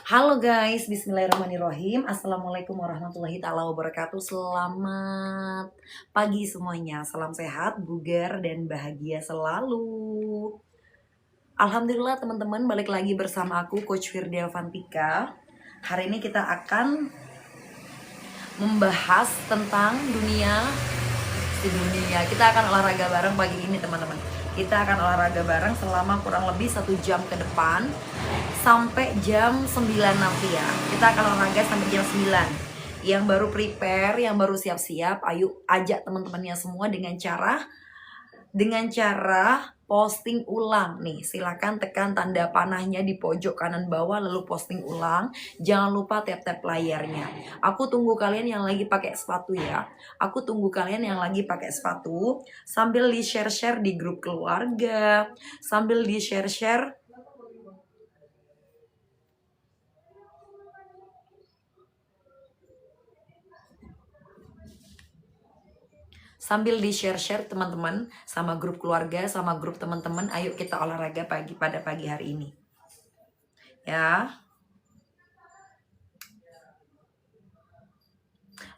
Halo guys, bismillahirrahmanirrahim. Assalamualaikum warahmatullahi taala wabarakatuh. Selamat pagi semuanya. Salam sehat, bugar, dan bahagia selalu. Alhamdulillah teman-teman, balik lagi bersama aku Coach Firdia Fantika. Hari ini kita akan membahas tentang dunia. Kita akan olahraga bareng pagi ini teman-teman. Kita akan olahraga bareng selama kurang lebih 1 jam ke depan sampai jam 9 nanti ya. Kita akan olahraga sampai jam 9. Yang baru prepare, yang baru siap-siap, ayo ajak teman-temannya semua dengan cara posting ulang nih. Silakan tekan tanda panahnya di pojok kanan bawah lalu posting ulang. Jangan lupa tap-tap layarnya. Aku tunggu kalian yang lagi pakai sepatu ya. Aku tunggu kalian yang lagi pakai sepatu sambil di share-share di grup keluarga, sambil di share-share share teman-teman sama grup keluarga, sama grup teman-teman. Ayo kita olahraga pada pagi hari ini. Ya.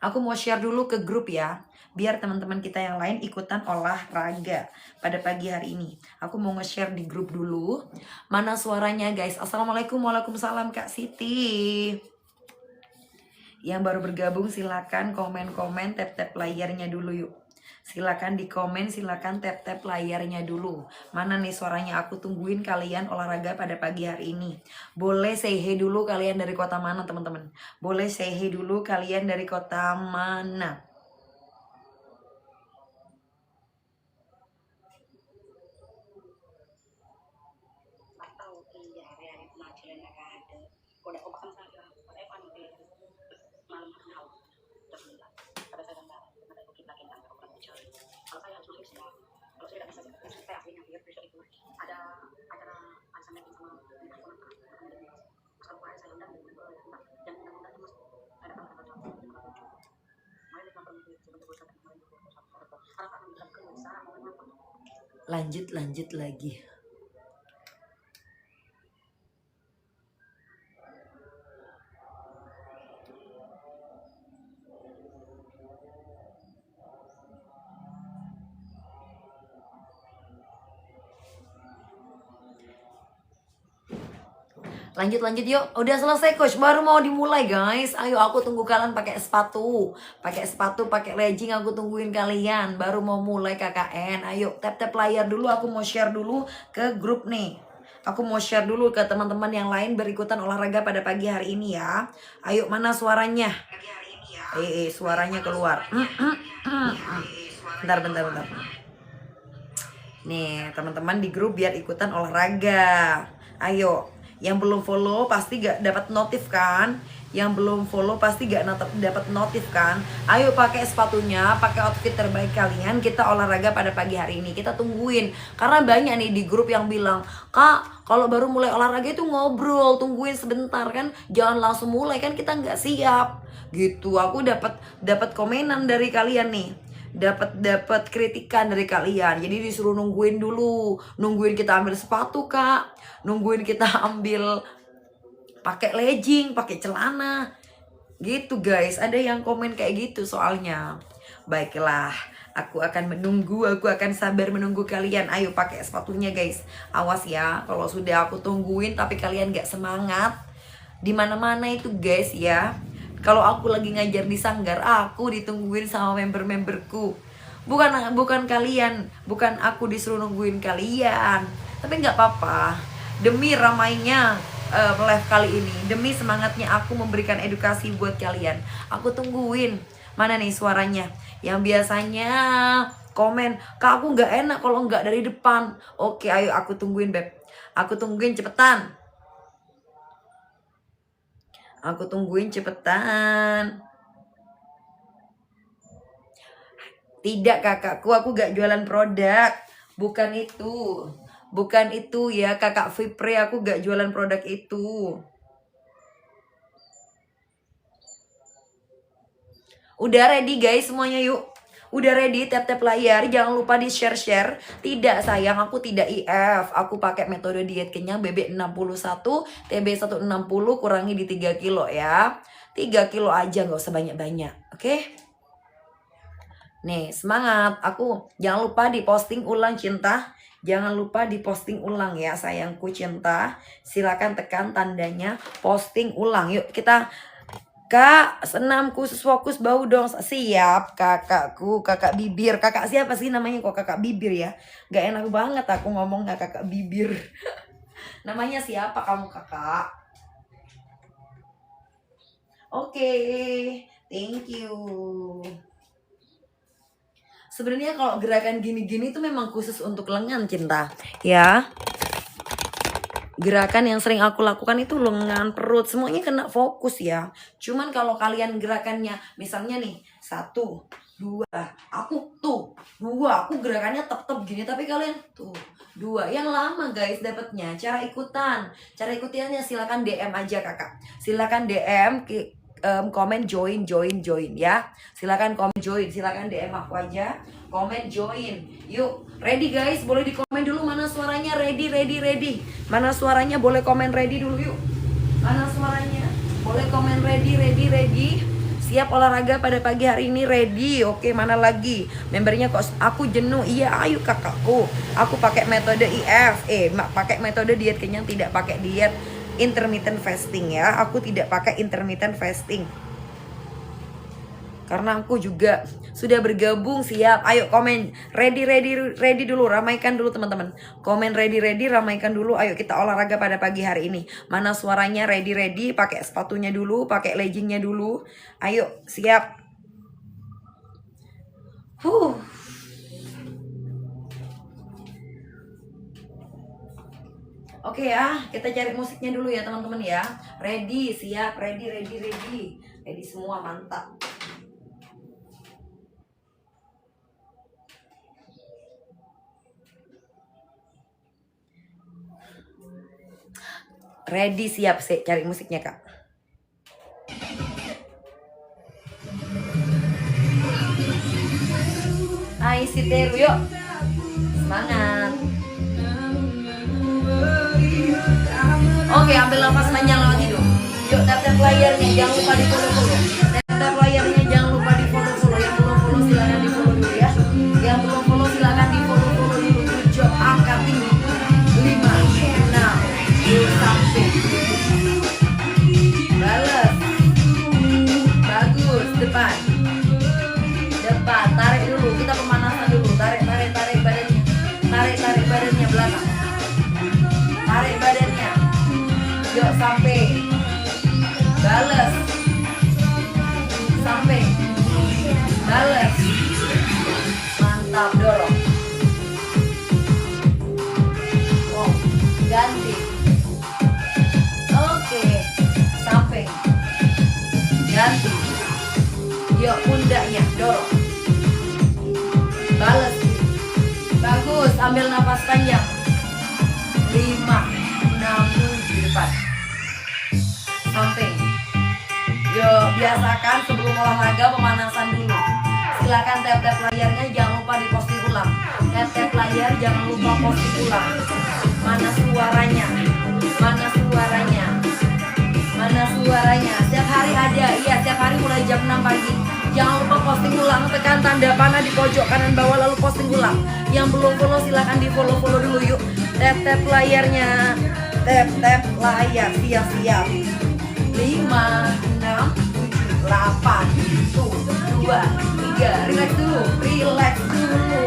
Aku mau share dulu ke grup ya, biar teman-teman kita yang lain ikutan olahraga pada pagi hari ini. Aku mau nge-share di grup dulu. Mana suaranya guys? Assalamualaikum, waalaikumsalam Kak Siti. Yang baru bergabung silakan komen-komen, tap-tap layarnya dulu yuk. Silakan di komen, silakan tap-tap layarnya dulu. Mana nih suaranya? Aku tungguin kalian olahraga pada pagi hari ini. Boleh say hey dulu kalian dari kota mana teman-teman? Boleh say hey dulu kalian dari kota mana? Lanjut lagi. Lanjut yuk. Udah selesai coach, baru mau dimulai guys. Ayo aku tunggu kalian pakai sepatu, pakai legging. Aku tungguin kalian. Baru mau mulai KKN. Ayo tap layar dulu. Aku mau share dulu ke grup nih. Aku mau share dulu ke teman-teman yang lain berikutan olahraga pada pagi hari ini ya. Ayo mana suaranya? Suaranya keluar. Bentar. Nih teman-teman di grup biar ikutan olahraga. Ayo. Yang belum follow pasti gak dapat notif kan? Yang belum follow pasti gak dapat notif kan? Ayo pakai sepatunya, pakai outfit terbaik kalian. Kita olahraga pada pagi hari ini. Kita tungguin. Karena banyak nih di grup yang bilang, "Kak, kalau baru mulai olahraga itu ngobrol, tungguin sebentar kan. Jangan langsung mulai kan kita nggak siap." Gitu. Aku dapat komenan dari kalian nih. Dapat kritikan dari kalian. Jadi disuruh nungguin dulu. Nungguin kita ambil sepatu, Kak. Nungguin kita ambil pakai legging, pakai celana. Gitu, guys. Ada yang komen kayak gitu soalnya. Baiklah, aku akan menunggu, aku akan sabar menunggu kalian. Ayo pakai sepatunya, guys. Awas ya, kalau sudah aku tungguin tapi kalian gak semangat. Di mana-mana itu, guys ya. Kalau aku lagi ngajar di sanggar, aku ditungguin sama member-memberku. Bukan kalian, bukan aku disuruh nungguin kalian. Tapi nggak apa-apa. Demi ramainya live kali ini, demi semangatnya aku memberikan edukasi buat kalian. Aku tungguin. Mana nih suaranya? Yang biasanya komen, "Kak, aku nggak enak kalau nggak dari depan." Oke, ayo aku tungguin, Beb. Aku tungguin cepetan. Aku tungguin cepetan. Tidak kakakku, aku gak jualan produk. Bukan itu ya kakak Vipre, aku gak jualan produk itu. Udah ready guys semuanya yuk. Udah ready, tap-tap layar, jangan lupa di share-share. Tidak sayang, aku tidak IF. Aku pakai metode diet kenyang BB61, TB160 kurangi di 3 kilo ya. 3 kilo aja, nggak usah banyak-banyak, oke? Nih, semangat. Aku jangan lupa diposting ulang cinta. Jangan lupa diposting ulang ya sayangku cinta. Silakan tekan tandanya posting ulang. Yuk kita Kak, senam khusus fokus bau dong. Siap kakakku, kakak bibir. Kakak siapa sih namanya kok kakak bibir ya? Gak enak banget aku ngomong gak kakak bibir. Namanya siapa kamu kakak? Oke, thank you. Sebenarnya kalau gerakan gini-gini tuh memang khusus untuk lengan cinta, ya. Gerakan yang sering aku lakukan itu lengan, perut, semuanya kena fokus ya. Cuman kalau kalian gerakannya, misalnya nih, 1, 2, aku tuh, 2, aku gerakannya tep-tep gini, tapi kalian tuh, 2, yang lama guys dapatnya. Cara ikutannya silakan DM aja kakak. Silakan DM, komen join ya. Silakan komen join, silakan DM aku aja. Komen join. Yuk, ready guys, boleh di komen dulu mana suaranya ready. Mana suaranya boleh komen ready dulu yuk. Mana suaranya? Boleh komen ready. Siap olahraga pada pagi hari ini ready. Oke, mana lagi? Membernya kok aku jenuh. Iya, ayo kakakku. Aku pakai metode IF. Pakai metode diet kenyang, tidak pakai diet intermittent fasting ya. Aku tidak pakai intermittent fasting. Karena aku juga sudah bergabung. Siap, ayo komen ready dulu, ramaikan dulu teman-teman. Komen ready, ramaikan dulu. Ayo kita olahraga pada pagi hari ini. Mana suaranya ready, pakai sepatunya dulu, pakai leggingnya dulu. Ayo, siap. Oke ya, kita cari musiknya dulu ya teman-teman ya. Ready, siap, ready. Ready semua, mantap. Ready, siap, cari musiknya kak. Hai si Teru, yuk semangat. Oke, ambil nafas panjang lewat hidung. Yuk tap layarnya, jangan lupa di follow. Tap layarnya, jangan lupa di follow. Yang belum follow silakan di follow dulu ya. Yang belum follow silakan di follow dulu. Tujuh angkat tinggi. 5, 6, 7 sampai. Balas. Bagus, depan. Tarik dulu, kita pemanasan dulu. Tarik badannya. Tarik badannya belakang. Tarik badannya. Yuk sampai. Balas. Sampai. Balas. Mantap, dorong. Oh, ganti. Oke. Sampai. Ganti. Yuk pundaknya, dorong. Balas. Bagus, ambil nafas panjang. 5, 6, 7 depan. Sampai. Yuk, biasakan sebelum olahraga pemanasan dulu. Silakan tap layarnya, jangan lupa diposting ulang. Tap layar, jangan lupa posting ulang. Mana suaranya? Setiap hari ada. Iya, setiap hari mulai jam 6 pagi. Jangan lupa posting ulang, tekan tanda panah di pojok kanan bawah lalu posting ulang. Yang belum follow silakan di follow dulu yuk. Tap layarnya. Tap layar, siap. 5, 6, 7, 8, 2, 3. Relax dulu.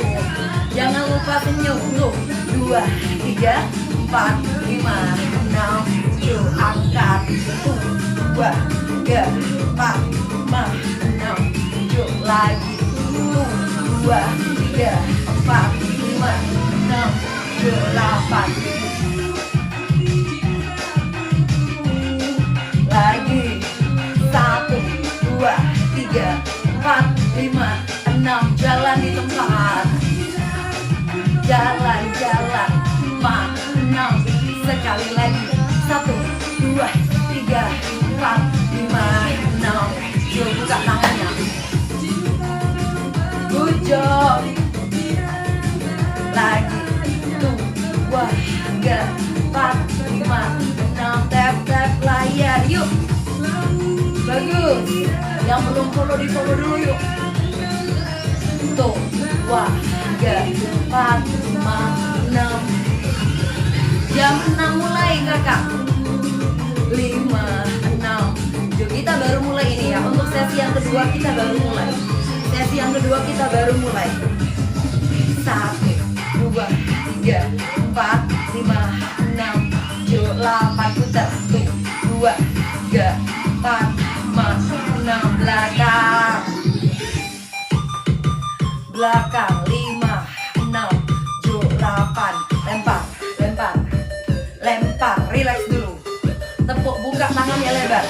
Jangan lupa senyum. 2, 3, 4, 5, 6, 7. Angkat. 2, 3, 4, 5, 6, 7. Lagi. 2, 3, 4, 5, 6, 7, 8. Lagi. 1, 2, 3, 4, 5, 6. Jalan di tempat. Jalan 5, 6. Sekali lagi. 1, 2, 3, 4, 5, 6. Yuk buka tangannya. Good job. Lagi 2, 3, 4, 5, 6. Tap layar yuk. Bagus. Yang belum follow di follow dulu yuk. Tuh 2, 3, 4, 5, 6. Jam 6 mulai kakak. 5, 6. Yuk kita baru mulai ini ya. Untuk sesi yang kedua kita baru mulai. Sesi yang kedua kita baru mulai. 1, 2, 3, 4, 5, 6, 7, 8. Putar. Tuh 2, 3, 4, 5, 6. Belakang. Belakang 5, 6, 7, 8. Lempar, relax dulu. Tepuk, buka tangannya lebar.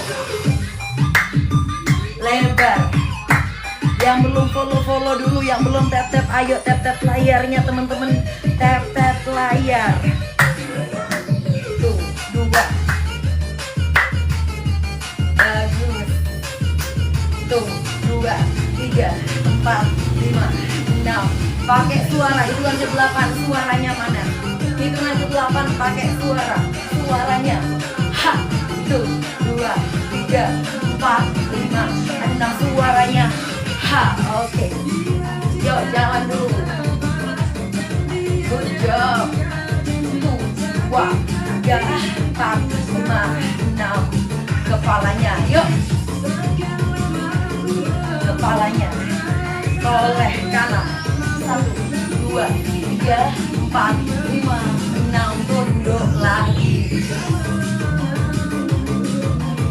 Yang belum follow dulu, yang belum tap ayo tap layarnya teman-teman. Tap layar. Tuh 2. Bagus. Tuh 2, 3, 4, 5, 6. Pakai suara, hitungan ke 8. Suaranya mana? Hitungan ke 8 pakai suaranya. Ha. Tuh 2, 3, 4, 5, 6. Suaranya. Ha. Oke. Yuk jalan dulu. Good job. Tuh 2, 3, 4, 5, 6. Kepalanya. Yuk. Kepalanya. Toleh kanan. 1, 2, 3, 4, 5, 6. Tunduk lagi.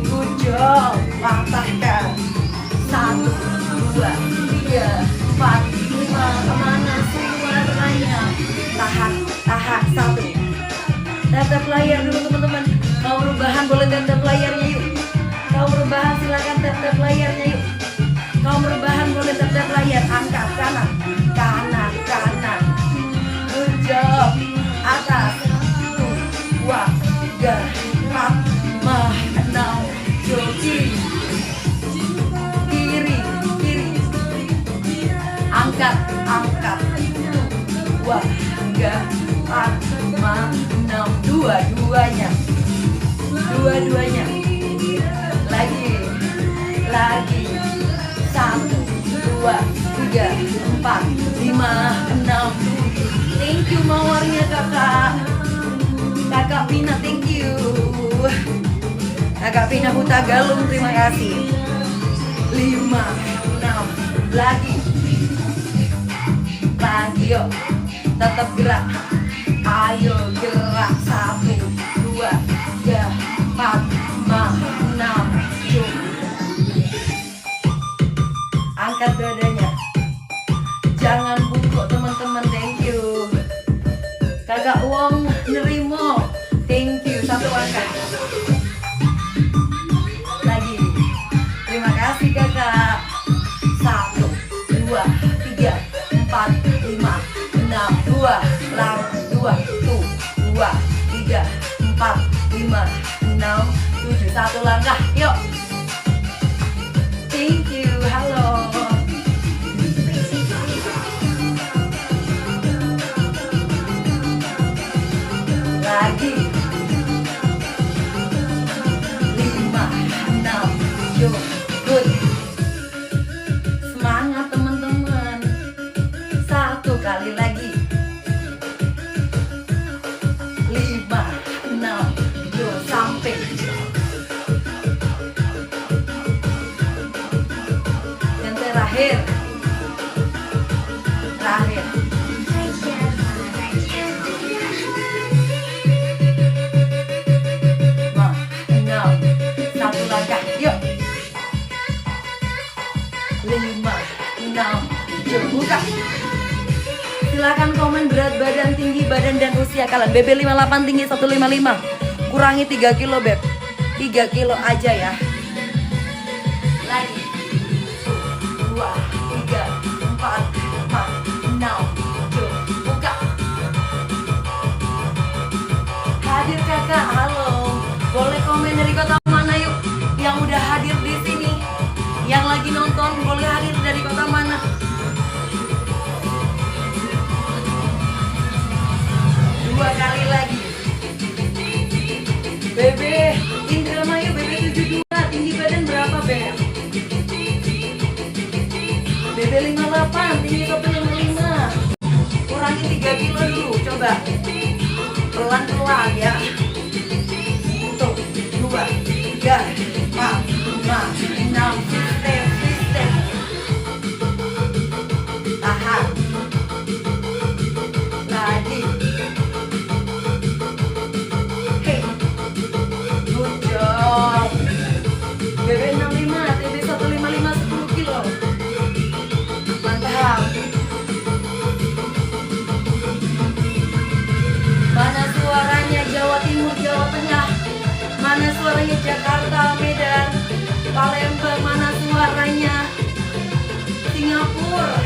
Good job. Patahkan. 1, 2, 3, 4, 5. Kemana suaranya? Tahan. 1. Tap layar dulu teman-teman. Mau rebahan boleh tap layarnya yuk. Mau rebahan silakan tap layarnya yuk. Mau rebahan boleh tap layar. Angkat kanan. Good job. Atas. 2, 3, 4, 5, 6. Kiri. Angkat. 2, 3, 4, 5, 6. Dua-duanya. Lagi. 1, 2, 3, 4, 5, 6. Thank you mawarnya Kakak Pina, thank you. Kakak Pina Huta Galung, terima kasih. 5, 6. Lagi yuk. Tetap gerak. Ayo gerak. 1, 2, 3, 4, 5, 6. Yuk. Angkat dadanya. Jangan bungkuk teman-teman, thank you. Kakak Wong nerimo, thank you. 1 angkat. Lagi. Terima kasih kakak. 1, 2, 3, 4, 5, 6. 2, 3, 4, 5, 6, 7. 1 langkah, yuk. Thank you, halo. Lagi. 5, 6, 7. Good. Semangat teman-teman. 1 kali lagi. 5, 6, 7. Sampai. Yang terakhir. Buka. Silakan komen berat badan, tinggi badan dan usia kalian. BB 58 tinggi 155. Kurangi 3 kilo beb. 3 kilo aja ya. Lagi. 2, 3, 4, 5, 6, 7. Buka. Hadir kakak, halo. Boleh komen dari kota mana yuk? Yang udah hadir di sini. Yang lagi nonton boleh hadir dari kota mana? Bebe Indramayu, Bebe 72, tinggi badan berapa, Beb? Bebe 58, tinggi 155. Kurangi 3 kilo dulu, coba. Pelan-pelan ya. 1, 2, 3, 4, 5, 6, step. Tahan. Lagi. Hey. Good job. BB 65, TB 155, 10 kilo. Mantap. Mana suaranya Jawa Timur, Jawa Tengah? Mana suaranya Jakarta, Medan, Palembang? Mana suaranya Singapura,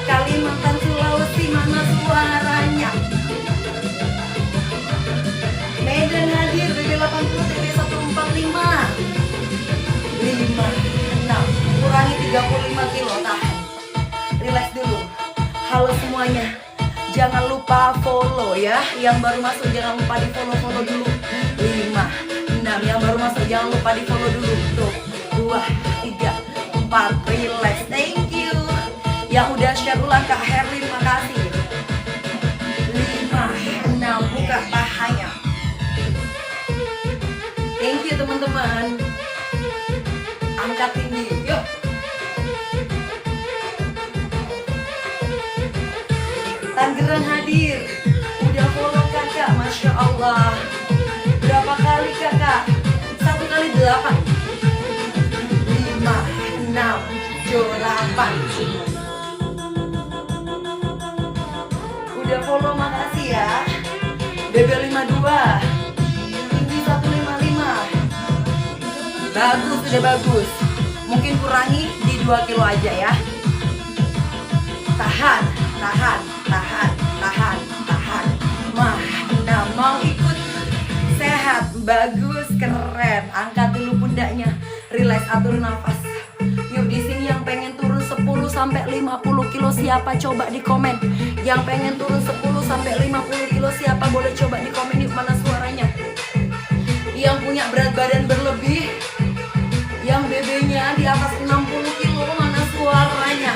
Kalimantan, Sulawesi? Mana suaranya? Medan hadir, BB 80, TB 145. 5, 6, kurangi 35 kilo, tahan. Relax dulu. Halo semuanya, jangan lupa follow ya. Yang baru masuk jangan lupa di follow dulu. 5, 6, yang baru masuk jangan lupa di follow dulu. Tuh, 2, 3, 4, relax. Thank you. Yang udah share ulang Kak Herlin, makasih. 5, 6, buka pahanya. Thank you teman-teman. Angkat tinggi, yuk. Tangerang hadir. Udah follow kakak, Masya Allah. Berapa kali kakak? 1 kali 8. 5, 6, 7, 8. Udah follow, makasih ya. BB 52, tinggi 155. Bagus, sudah bagus. Mungkin kurangi di 2 kilo aja ya. Tahan. Nah, mau ikut sehat, bagus, keren. Angkat dulu pundaknya, relax, atur nafas. Yuk, di sini yang pengen turun 10 sampai 50 kilo siapa, coba di komen. Yang pengen turun 10 sampai 50 kilo siapa, boleh coba di komen. Yuk, mana suaranya? Yang punya berat badan berlebih, yang BB-nya di atas 60 kilo, mana suaranya?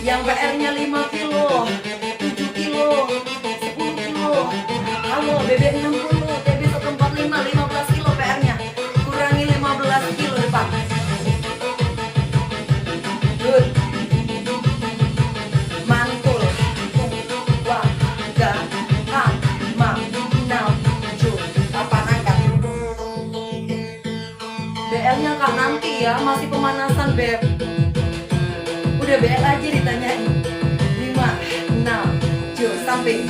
Yang PR-nya 5 kilo, 7 kilo, 10 kilo. Halo, BB 60, TB 145, 15 kilo PR-nya. Kurangi 15 kilo depan. Good. Mantul. 2, 3, 4, 5, 6, 7, 8, angkat. BL-nya Kak nanti ya, masih pemanasan, Beb. Udah BL aja ditanyain. 5, 6, 7, sampai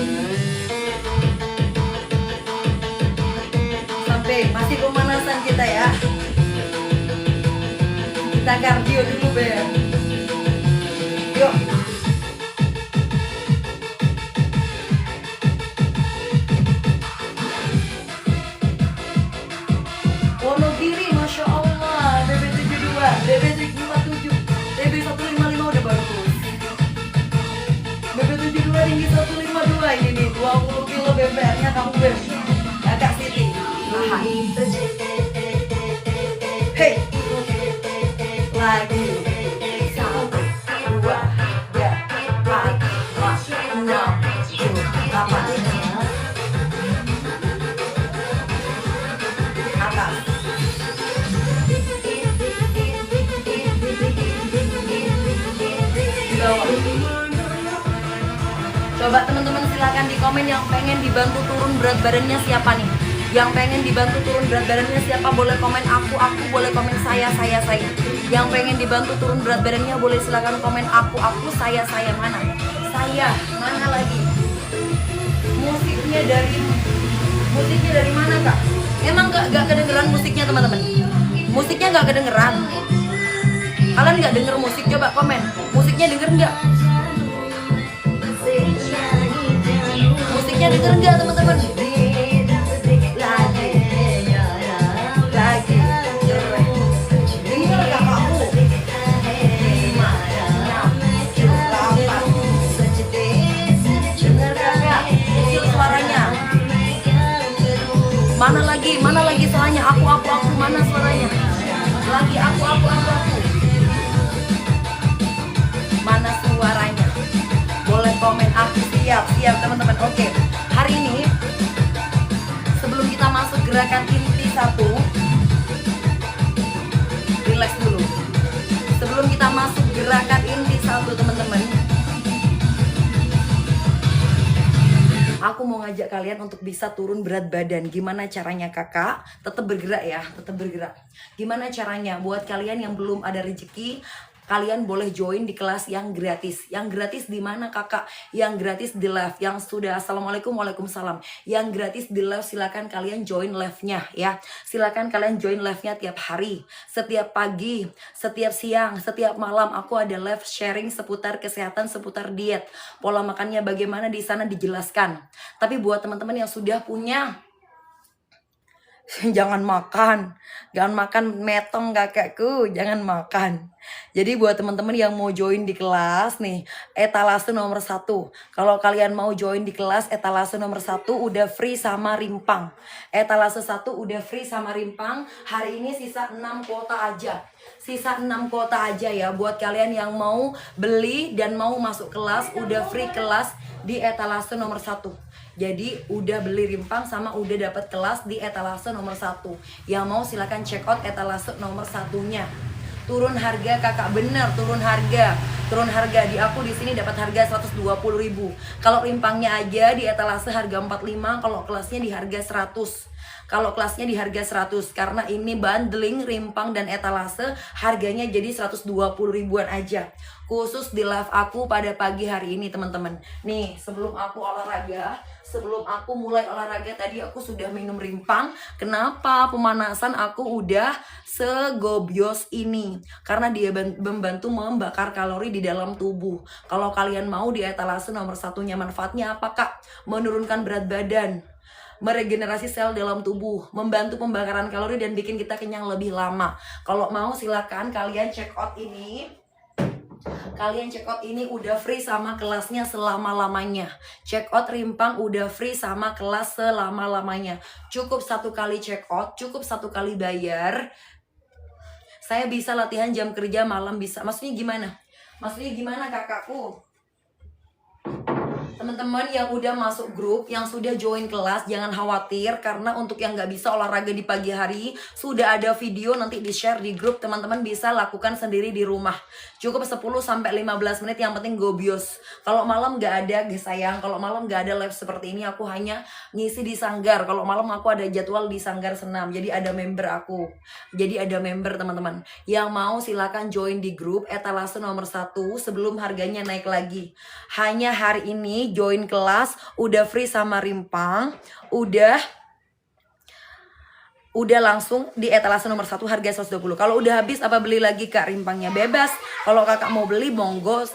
masih pemanasan kita ya. Kita kardio dulu, Beb. Yuk. Wonogiri, Masya Allah. BB 72, BB 57, TB 155 udah bagus. BB 72 tinggi 152. Ini nih 20 kilo BBR-nya kamu, Beb. Kakak Siti. Hey, lagi 1, 2, 3, 4, 5, 6, 7, 8. Atas. Di bawah. Coba teman-teman silakan di komen yang pengen dibantu turun berat badannya siapa nih? Yang pengen dibantu turun berat badannya siapa, boleh komen aku, boleh komen saya. Yang pengen dibantu turun berat badannya boleh silakan komen aku, saya, mana? Saya, mana lagi? Musiknya dari mana, Kak? Emang gak kedengeran musiknya, teman-teman? Musiknya gak kedengeran? Kalian gak denger musik? Coba komen. Musiknya denger nggak? Musiknya denger nggak, teman-teman? Mana lagi? Mana lagi suaranya? Aku. Mana suaranya? Lagi aku. Mana suaranya? Boleh komen aku. Siap teman-teman. Oke. Hari ini sebelum kita masuk gerakan inti 1, relax dulu. Sebelum kita masuk gerakan inti 1, teman-teman, aku mau ngajak kalian untuk bisa turun berat badan. Gimana caranya kakak? Tetap bergerak ya, tetap bergerak. Gimana caranya? Buat kalian yang belum ada rezeki, kalian boleh join di kelas yang gratis. Yang gratis di mana kakak? Yang gratis di live. Yang sudah assalamualaikum, waalaikumsalam. Yang gratis di live, silakan kalian join live-nya ya. Silakan kalian join live-nya tiap hari, setiap pagi, setiap siang, setiap malam. Aku ada live sharing seputar kesehatan, seputar diet, pola makannya bagaimana di sana dijelaskan. Tapi buat teman-teman yang sudah punya, jangan makan metong kakakku, jangan makan. Jadi buat teman-teman yang mau join di kelas nih, etalase nomor 1. Kalau kalian mau join di kelas etalase nomor 1 udah free sama rimpang. Etalase 1 udah free sama rimpang. Hari ini sisa 6 kuota aja. Sisa 6 kuota aja ya. Buat kalian yang mau beli dan mau masuk kelas, udah free kelas di etalase nomor 1. Jadi udah beli rimpang sama udah dapat kelas di etalase nomor 1. Yang mau silakan check out etalase nomor 1-nya. Turun harga kakak, bener, turun harga. Di aku di sini dapat harga 120.000. Kalau rimpangnya aja di etalase harga 45, kalau kelasnya di harga 100. Kalau kelasnya di harga 100, karena ini bundling rimpang dan etalase, harganya jadi 120 ribuan aja. Khusus di live aku pada pagi hari ini teman-teman. Nih, sebelum aku mulai olahraga tadi aku sudah minum rimpang. Kenapa? Pemanasan aku udah segobios ini, karena dia membantu membakar kalori di dalam tubuh. Kalau kalian mau di etalase nomor 1-nya, manfaatnya apa kak? Menurunkan berat badan, meregenerasi sel dalam tubuh, membantu pembakaran kalori dan bikin kita kenyang lebih lama. Kalau mau silakan kalian check out ini. Udah free sama kelasnya selama-lamanya. Check out rimpang udah free sama kelas selama-lamanya. Cukup 1 kali check out, cukup 1 kali bayar. Saya bisa latihan jam kerja malam bisa. Maksudnya gimana kakakku? Teman-teman yang udah masuk grup, yang sudah join kelas, jangan khawatir. Karena untuk yang nggak bisa olahraga di pagi hari, sudah ada video nanti di-share di grup. Teman-teman bisa lakukan sendiri di rumah. Cukup 10-15 menit, yang penting gobios. Kalau malam nggak ada, guys sayang. Kalau malam nggak ada live seperti ini, aku hanya ngisi di sanggar. Kalau malam aku ada jadwal di sanggar senam. Jadi ada member aku. Jadi ada member teman-teman. Yang mau silakan join di grup etalase nomor 1 sebelum harganya naik lagi. Hanya hari ini join kelas udah free sama rimpang, udah langsung di etalase nomor 1 harga 120. Kalau udah habis apa beli lagi kak rimpangnya? Bebas. Kalau kakak mau beli monggo,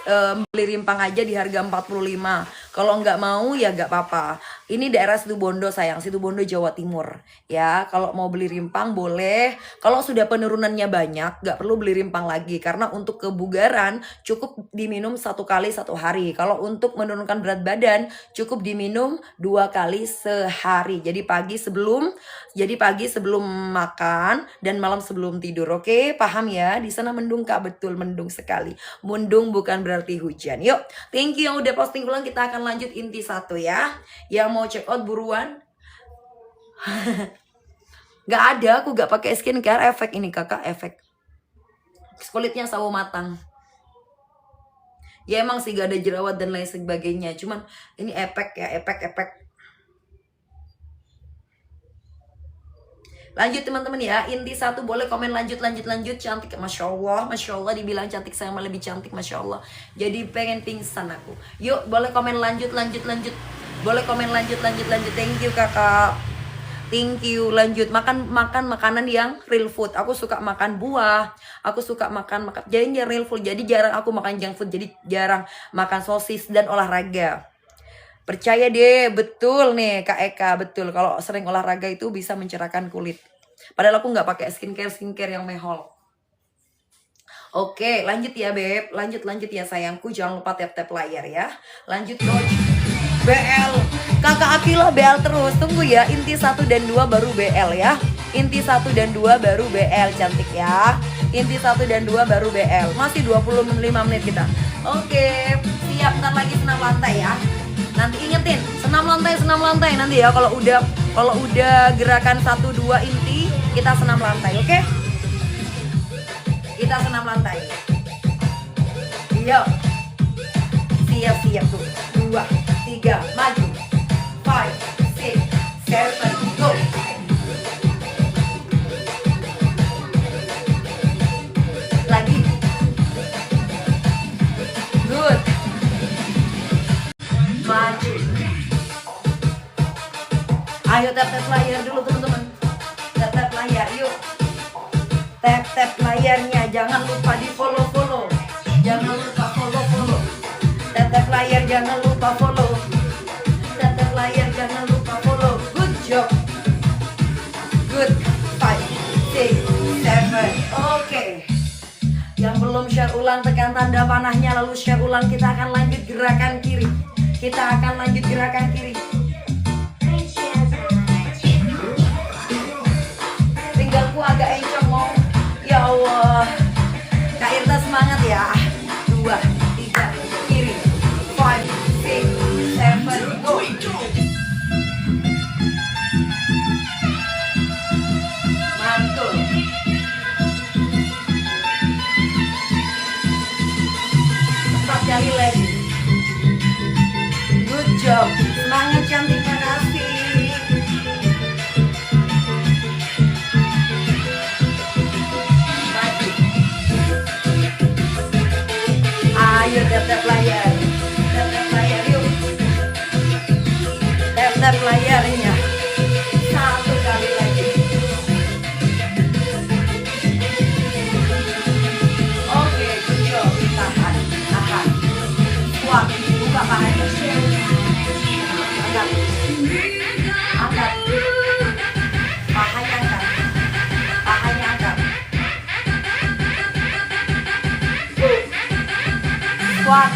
beli rimpang aja di harga 45. Kalau nggak mau ya nggak apa-apa. Ini daerah Situbondo sayang, Situbondo Jawa Timur ya. Kalau mau beli rimpang boleh. Kalau sudah penurunannya banyak nggak perlu beli rimpang lagi, karena untuk kebugaran cukup diminum 1 kali 1 hari. Kalau untuk menurunkan berat badan cukup diminum 2 kali sehari. Jadi pagi sebelum makan dan malam sebelum tidur. Oke, paham ya? Di sana mendung kak, betul mendung sekali. Mendung bukan berarti hujan. Yuk, thank you yang udah posting ulang. Kita akan lanjut inti 1 ya. Yang mau check out buruan. Gak ada, aku gak pakai skincare. Efek ini kakak, efek. Kulitnya sawo matang. Ya emang sih gak ada jerawat dan lain sebagainya. Cuman ini efek ya, efek. Lanjut teman-teman ya, inti 1 boleh komen lanjut. Cantik, Masya Allah dibilang cantik, saya malah lebih cantik, Masya Allah. Jadi pengen pingsan aku. Yuk boleh komen lanjut. Boleh komen lanjut. Thank you kakak. Thank you. Lanjut makan makanan yang real food. Aku suka makan buah. Aku suka makan jadi real food. Jadi jarang aku makan junk food. Jadi jarang makan sosis dan olahraga. Percaya deh, betul nih Kak Eka, betul. Kalau sering olahraga itu bisa mencerahkan kulit. Padahal aku nggak pakai skincare yang mehol. Oke, lanjut ya Beb. Lanjut ya sayangku. Jangan lupa tap layar ya. Lanjut coach. BL Kakak Akila BL terus. Tunggu ya, inti 1 dan 2 baru BL ya. Inti 1 dan 2 baru BL, cantik ya. Inti 1 dan 2 baru BL. Masih 25 menit kita. Oke, siap, ntar lagi senam lantai ya. Nanti ingetin, senam lantai nanti ya. Kalau udah gerakan 1 2 inti, kita senam lantai, oke? Kita senam lantai. Yuk. Siap tuh. 2 3 maju. 5 6 7 go. Lagi. Good. Maju. Ayo tap layar dulu teman-teman. Tap layar yuk. Tap layarnya, jangan lupa di follow. Jangan lupa follow. Tap layar, jangan lupa follow. Tap layar, jangan lupa follow. Good job. Good. 5 6 7. Oke. Yang belum share ulang tekan tanda panahnya, lalu share ulang. Kita akan lanjut gerakan kiri. Pinggangku agak encok mau. Ya Allah. Kak Irta semangat ya. 2 3 kiri. 5 6 7 go. Mantul. 4 kali lagi. Good job. Semangat cantik, makasih. Maju. Ayo tap layar. Tap layar yuk. Tap layarnya. 1 kali lagi. Oke, good job. Tahan. Kuat. Buka pahanya. Angkat. Pahanya angkat. Kuat.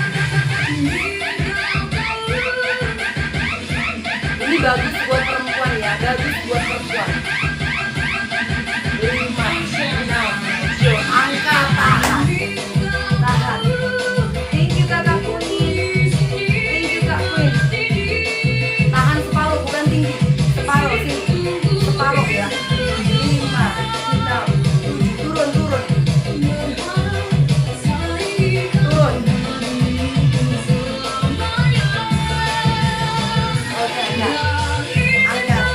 Ini bagus buat perempuan ya, 5 6 7. Angkat, tahan. Thank you Kakak Queen. Tahan separuh, bukan tinggi. Separuh ya. 5 6 7. Turun. Oke, angkat.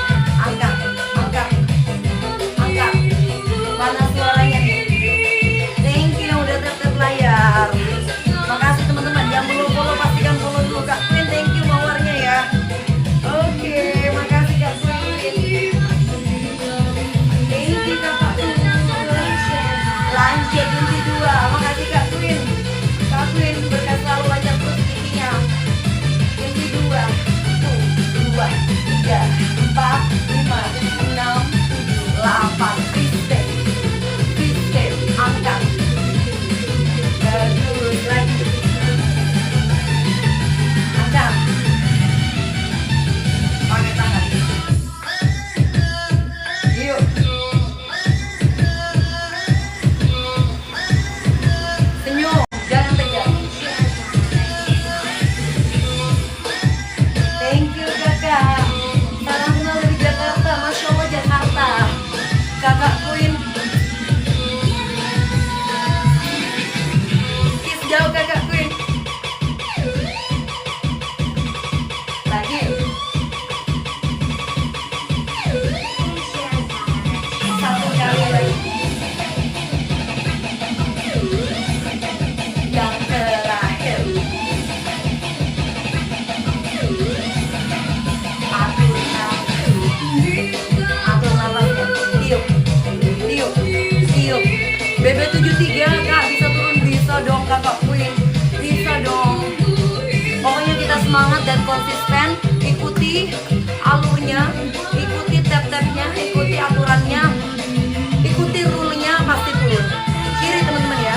Mana suaranya nih? Thank you yang udah tap layar. Makasih teman-teman yang belum follow, pastikan follow dulu Kak Queen. Thank you mawarnya ya. Oke, makasih Kak Queen. Thank you Kakak Queen. Lanjut inti 2. Makasih Kak Queen. Kak Queen berkat selalu lancar terus intinya. Inti 2. 1 2 3 4 5 6 7 8. Step. Angkat. Bagus lagi. Angkat. Pakai tangan. Yuk. Senyum, jangan tegang. Thank you kakak. Salam kenal dari Jakarta. Masya Allah Jakarta. Kakak Queen. Kiss jauh kakak Queen. Lagi. 1 kali lagi. Yang terakhir. Atur nafasnya. Tiup. BB73 Kak, bisa turun? Bisa dong Kakak Queen. Bisa dong. Pokoknya kita semangat dan konsisten. Ikuti alurnya, ikuti tap-tapnya, ikuti aturannya, ikuti rule-nya, pasti turun. Kiri teman-teman ya.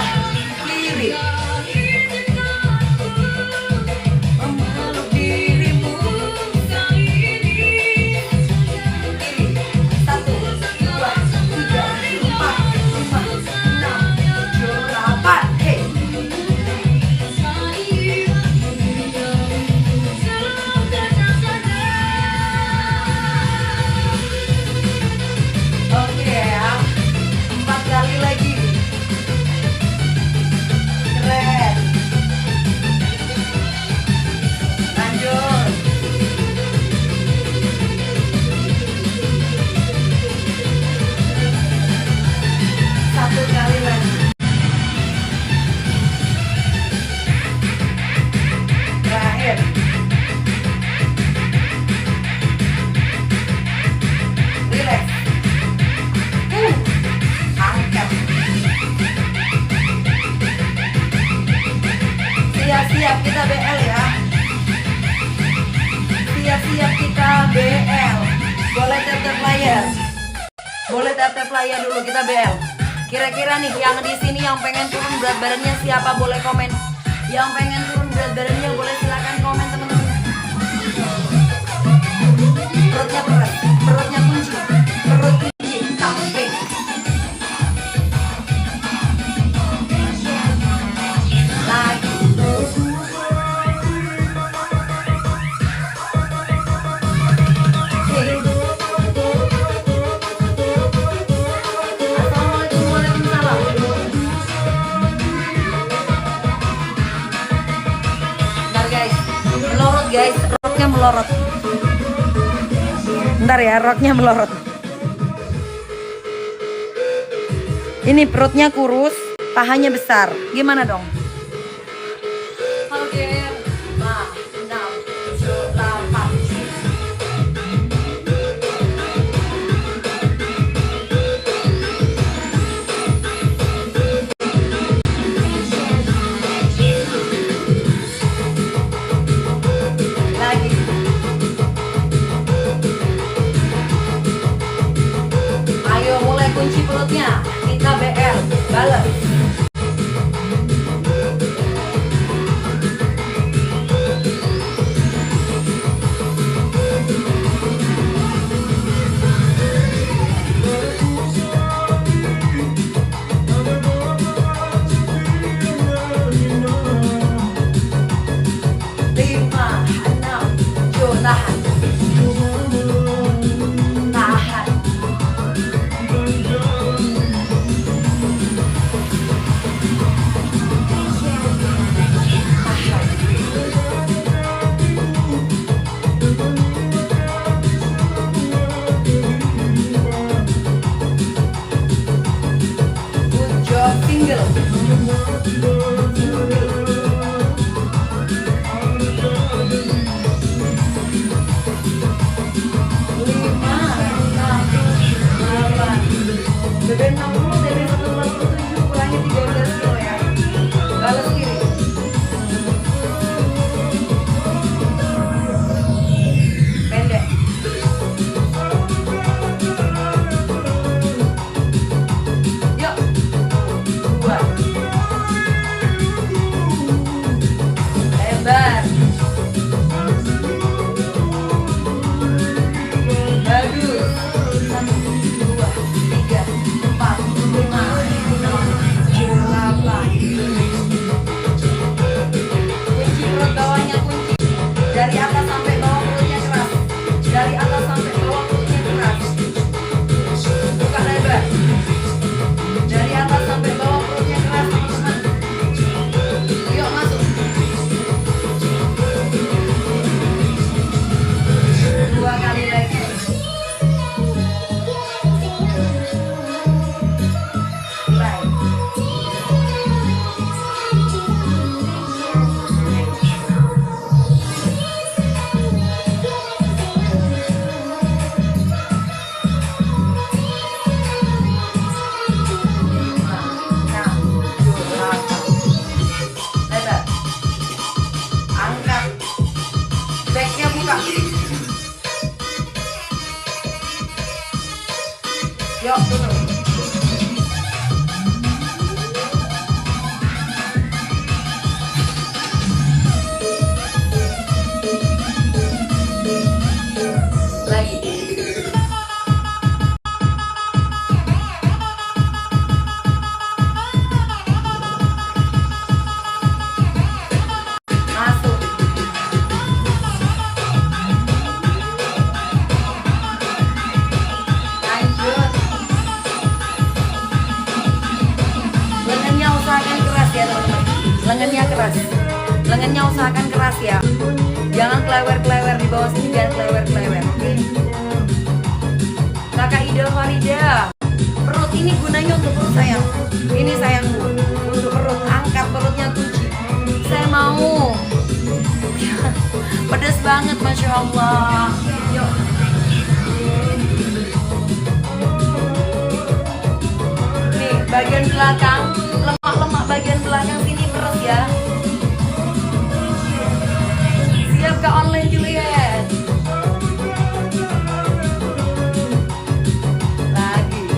Kiri. Memeluk dirimu. Boleh tap-tap layar dulu, kita BL. Kira-kira nih yang di sini yang pengen turun berat badannya siapa, boleh komen. Yang pengen turun berat badannya boleh silakan komen teman-teman. Perutnya berat, perutnya kunci, perut kunci sampai. Lagi. Guys, roknya melorot. Bentar ya, roknya melorot. Ini perutnya kurus, pahanya besar. Gimana dong? Oke, 5, 6, 7, 8. Kunci perutnya, kita BL, balas. Yuk, turun. Lagi. Masuk. Lanjut. Lengannya usahakan keras ya teman-teman. Lengannya keras. Lengannya usahakan keras ya. Jangan kelewer-kelewer di bawah sini, jangan kelewer-kelewer. Oke. Kakak Ida Farida. Perut ini gunanya untuk perut sayang. Ini sayangku. Untuk perut, angkat perutnya kunci. Saya mau. Pedas banget, Masya Allah. Yuk. Nih, bagian belakang, lemak-lemak bagian belakang sini peres ya. Siap ke online Juliet. Lagi.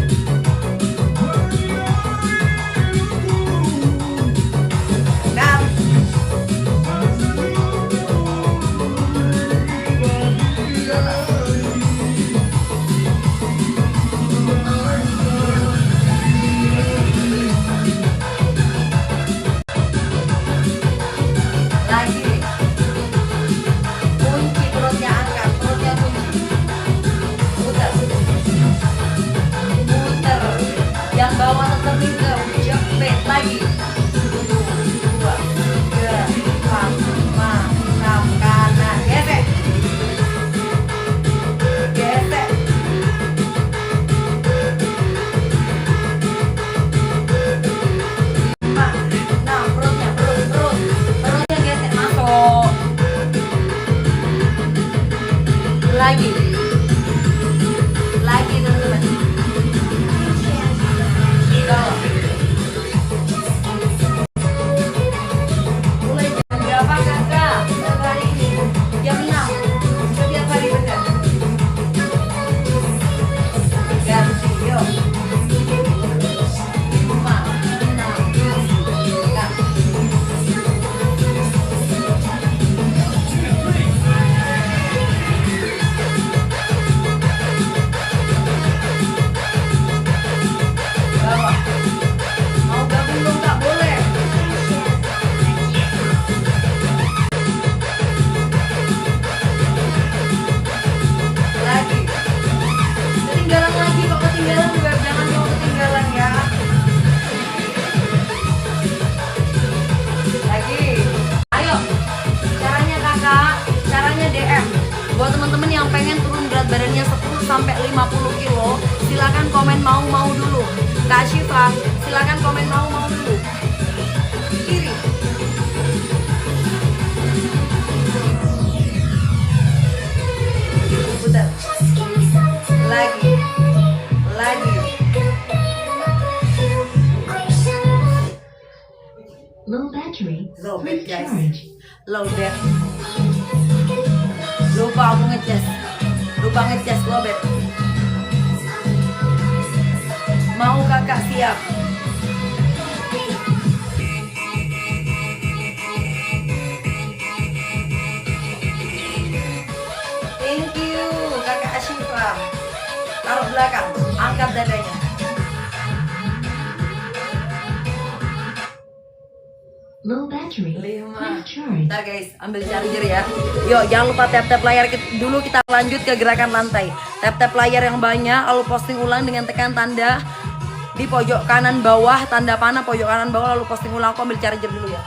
komen mau dulu. Kak Syifa, silakan komen mau dulu. Kiri. Putar. Lagi. Low battery. Low bat, guys. Recharge. Low bat. Lupa aku ngecas. Low bat. Mau kakak siap. Thank you kakak Syifa. Taruh belakang, angkat dadanya. Low battery. 5. Recharge. Ntar guys, ambil charger ya. Yuk, jangan lupa tap-tap layar dulu, kita lanjut ke gerakan lantai. Tap-tap layar yang banyak, lalu posting ulang dengan tekan tanda di pojok kanan bawah, tanda panah pojok kanan bawah, lalu posting ulang. Aku ambil charger dulu ya.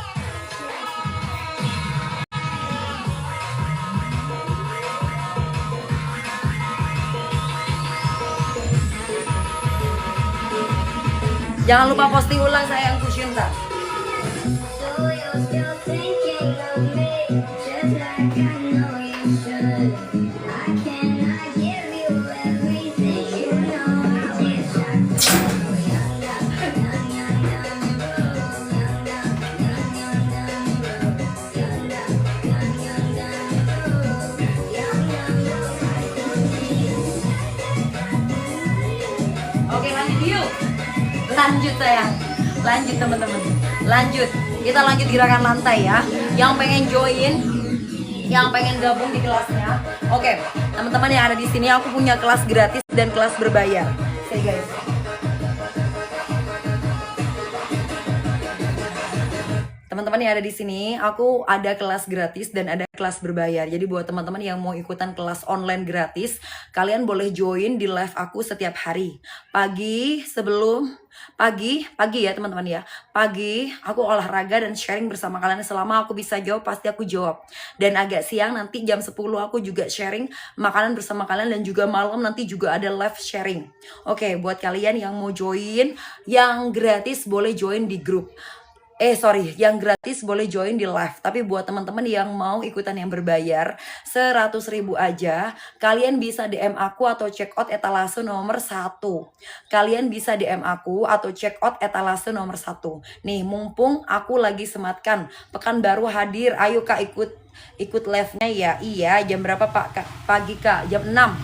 Jangan lupa posting ulang sayang Kusyunta. Oke, lanjut yuk. Lanjut sayang. Lanjut teman-teman. Lanjut. Kita lanjut gerakan lantai ya. Yang pengen join, yang pengen gabung di kelasnya. Oke, teman-teman yang ada di sini, aku punya kelas gratis dan kelas berbayar. Say guys. Teman-teman yang ada di sini, aku ada kelas gratis dan ada kelas berbayar. Jadi buat teman-teman yang mau ikutan kelas online gratis, kalian boleh join di live aku setiap hari. Pagi ya teman-teman ya. Pagi aku olahraga dan sharing bersama kalian, selama aku bisa jawab pasti aku jawab. Dan agak siang nanti jam 10 aku juga sharing makanan bersama kalian, dan juga malam nanti juga ada live sharing. Oke, buat kalian yang mau join yang gratis boleh join di grup. Yang gratis boleh join di live. Tapi buat teman-teman yang mau ikutan yang berbayar 100.000 aja, kalian bisa DM aku atau check out etalase nomor 1. Kalian bisa DM aku atau check out etalase nomor 1. Nih, mumpung aku lagi sematkan Pekanbaru hadir, ayo Kak ikut live-nya ya. Iya, jam berapa Pak? Pagi Kak, jam 6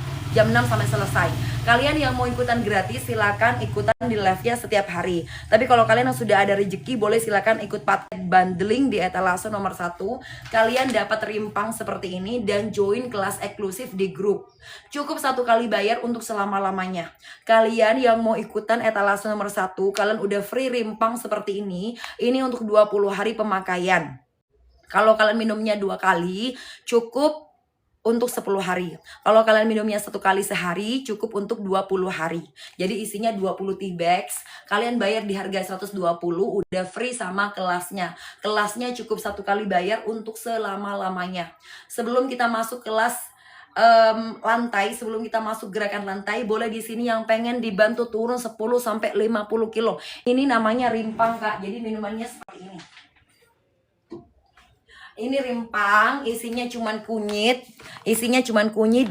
sampai selesai. Kalian yang mau ikutan gratis silakan ikutan di live-nya setiap hari. Tapi kalau kalian yang sudah ada rezeki, boleh silakan ikut paket bundling di etalase nomor 1. Kalian dapat rimpang seperti ini dan join kelas eksklusif di grup. Cukup 1 kali bayar untuk selama-lamanya. Kalian yang mau ikutan etalase nomor 1, kalian udah free rimpang seperti ini. Ini untuk 20 hari pemakaian. Kalau kalian minumnya 2 kali, cukup untuk 10 hari. Kalau kalian minumnya 1 kali sehari, cukup untuk 20 hari. Jadi isinya 20 tea bags. Kalian bayar di harga 120, udah free sama kelasnya. Kelasnya cukup 1 kali bayar untuk selama-lamanya. Sebelum kita masuk kelas lantai, sebelum kita masuk gerakan lantai, boleh di sini yang pengen dibantu turun 10 sampai 50 kilo. Ini namanya rimpang Kak. Jadi minumannya seperti ini. Ini rimpang, isinya cuman kunyit,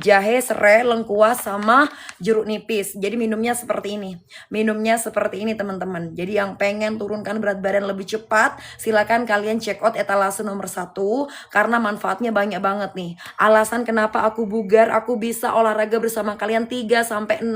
jahe, serai, lengkuas, sama jeruk nipis. Jadi minumnya seperti ini. Teman-teman. Jadi yang pengen turunkan berat badan lebih cepat, silakan kalian check out etalase nomor 1 karena manfaatnya banyak banget nih. Alasan kenapa aku bugar, aku bisa olahraga bersama kalian 3 sampai 6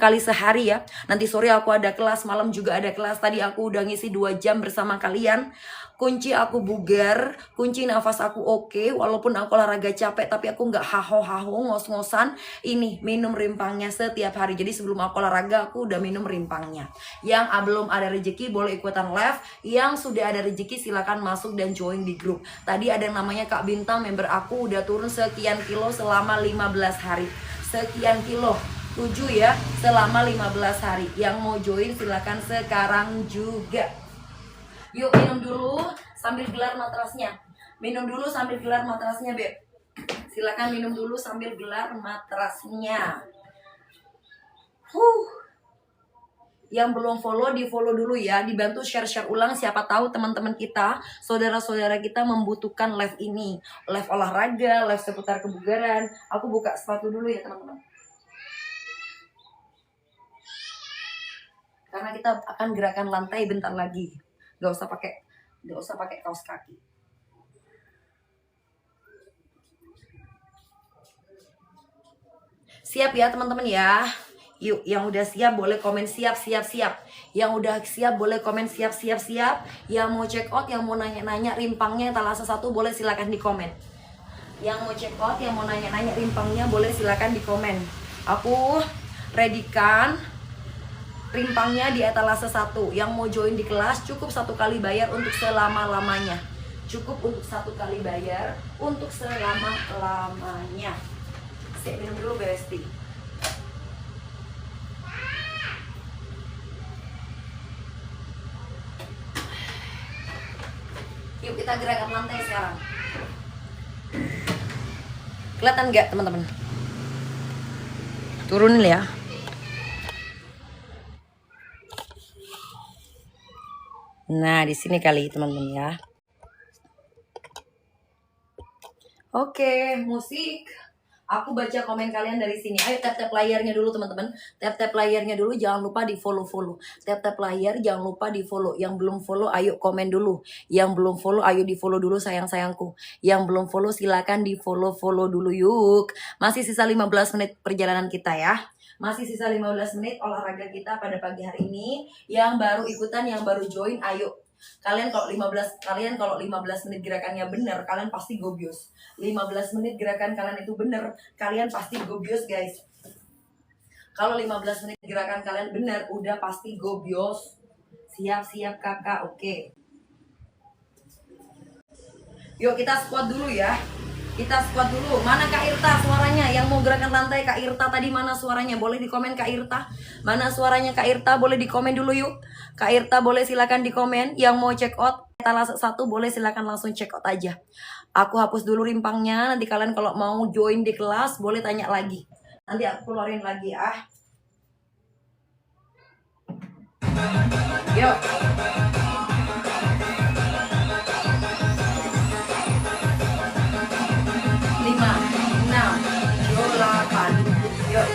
kali sehari ya. Nanti sore aku ada kelas, malam juga ada kelas. Tadi aku udah ngisi 2 jam bersama kalian. Kunci aku bugar, kunci nafas aku oke, walaupun aku olahraga capek tapi aku nggak haho-haho, ngos-ngosan. Ini minum rimpangnya setiap hari. Jadi sebelum aku olahraga aku udah minum rimpangnya. Yang belum ada rezeki boleh ikutan live. Yang sudah ada rezeki silakan masuk dan join di grup. Tadi ada yang namanya Kak Bintang, member aku udah turun sekian kilo selama 15 hari. Sekian kilo. 7 ya, selama 15 hari. Yang mau join silakan sekarang juga. Yuk minum dulu sambil gelar matrasnya. Beb. Silakan minum dulu sambil gelar matrasnya. Yang belum follow, di follow dulu ya. Dibantu share-share ulang, siapa tahu teman-teman kita, saudara-saudara kita membutuhkan live ini. Live olahraga, live seputar kebugaran. Aku buka sepatu dulu ya teman-teman. Karena kita akan gerakan lantai bentar lagi. Gak usah pakai kaos kaki. Siap ya teman-teman ya. Yuk, yang udah siap boleh komen siap. Yang udah siap boleh komen siap. Yang mau check out, yang mau nanya-nanya rimpangnya Etalase 1 boleh silakan di komen. Yang mau check out, yang mau nanya-nanya rimpangnya boleh silakan di komen. Aku readykan rimpangnya di Etalase 1. Yang mau join di kelas cukup 1 kali bayar untuk selama-lamanya. Cukup untuk 1 kali bayar untuk selama-lamanya. Saya minum dulu Besti. Yuk kita gerakan lantai sekarang. Kelihatan nggak teman-teman? Turunin ya. Nah di sini kali teman-teman ya. Oke, musik. Aku baca komen kalian dari sini. Ayo tap-tap layarnya dulu teman-teman. Tap-tap layarnya dulu, jangan lupa di follow-follow. Tap-tap layar, jangan lupa di follow. Yang belum follow, ayo komen dulu. Yang belum follow, ayo di follow dulu sayang-sayangku. Yang belum follow, silakan di follow-follow dulu yuk. Masih sisa 15 menit perjalanan kita ya. Masih sisa 15 menit olahraga kita pada pagi hari ini. Yang baru ikutan, yang baru join, ayo. Kalian kalau 15 menit gerakannya benar, kalian pasti gobios. 15 menit gerakan kalian itu benar, kalian pasti gobios guys. Kalau 15 menit gerakan kalian benar, udah pasti gobios. Siap kakak, oke. Yuk kita squat dulu ya. Kita squat dulu. Mana Kak Irta suaranya? Yang mau gerakan lantai Kak Irta tadi mana suaranya? Boleh di komen Kak Irta. Mana suaranya Kak Irta? Boleh di komen dulu yuk. Kak Irta boleh silakan di komen. Yang mau check out Etalase 1 boleh silakan langsung check out aja. Aku hapus dulu rimpangnya. Nanti kalian kalau mau join di kelas boleh tanya lagi. Nanti aku keluarin lagi ah. Yuk. 8. Yuk.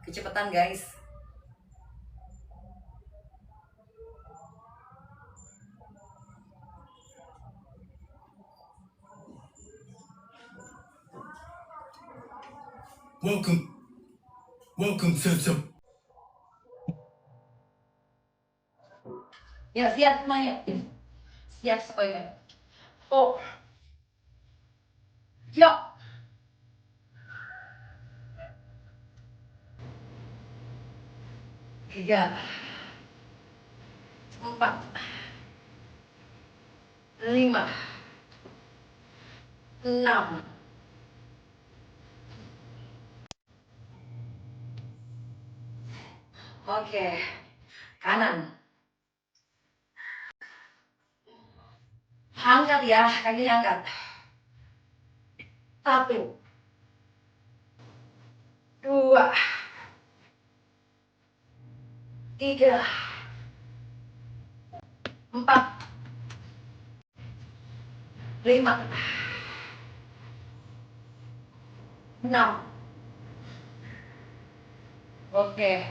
Kecepatan guys. Welcome to the. Ya siap semuanya. Siap semuanya. Oh. Yuk. 3, 4, 5, 6. Oke. Kanan. Angkat ya, kaki angkat. 1, 2, 3, 4, 5, 6. Oke.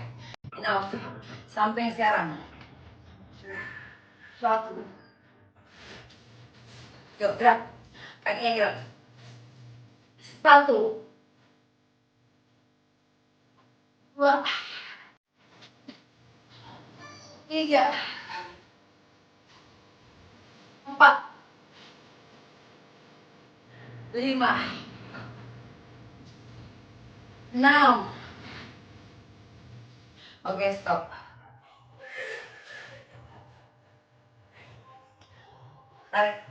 Enough. Sampai sekarang. 1. Yuk, gerak. Kakinya gerak. 1, 2, 3, 4, 5, 6. Oke, stop. Tarik.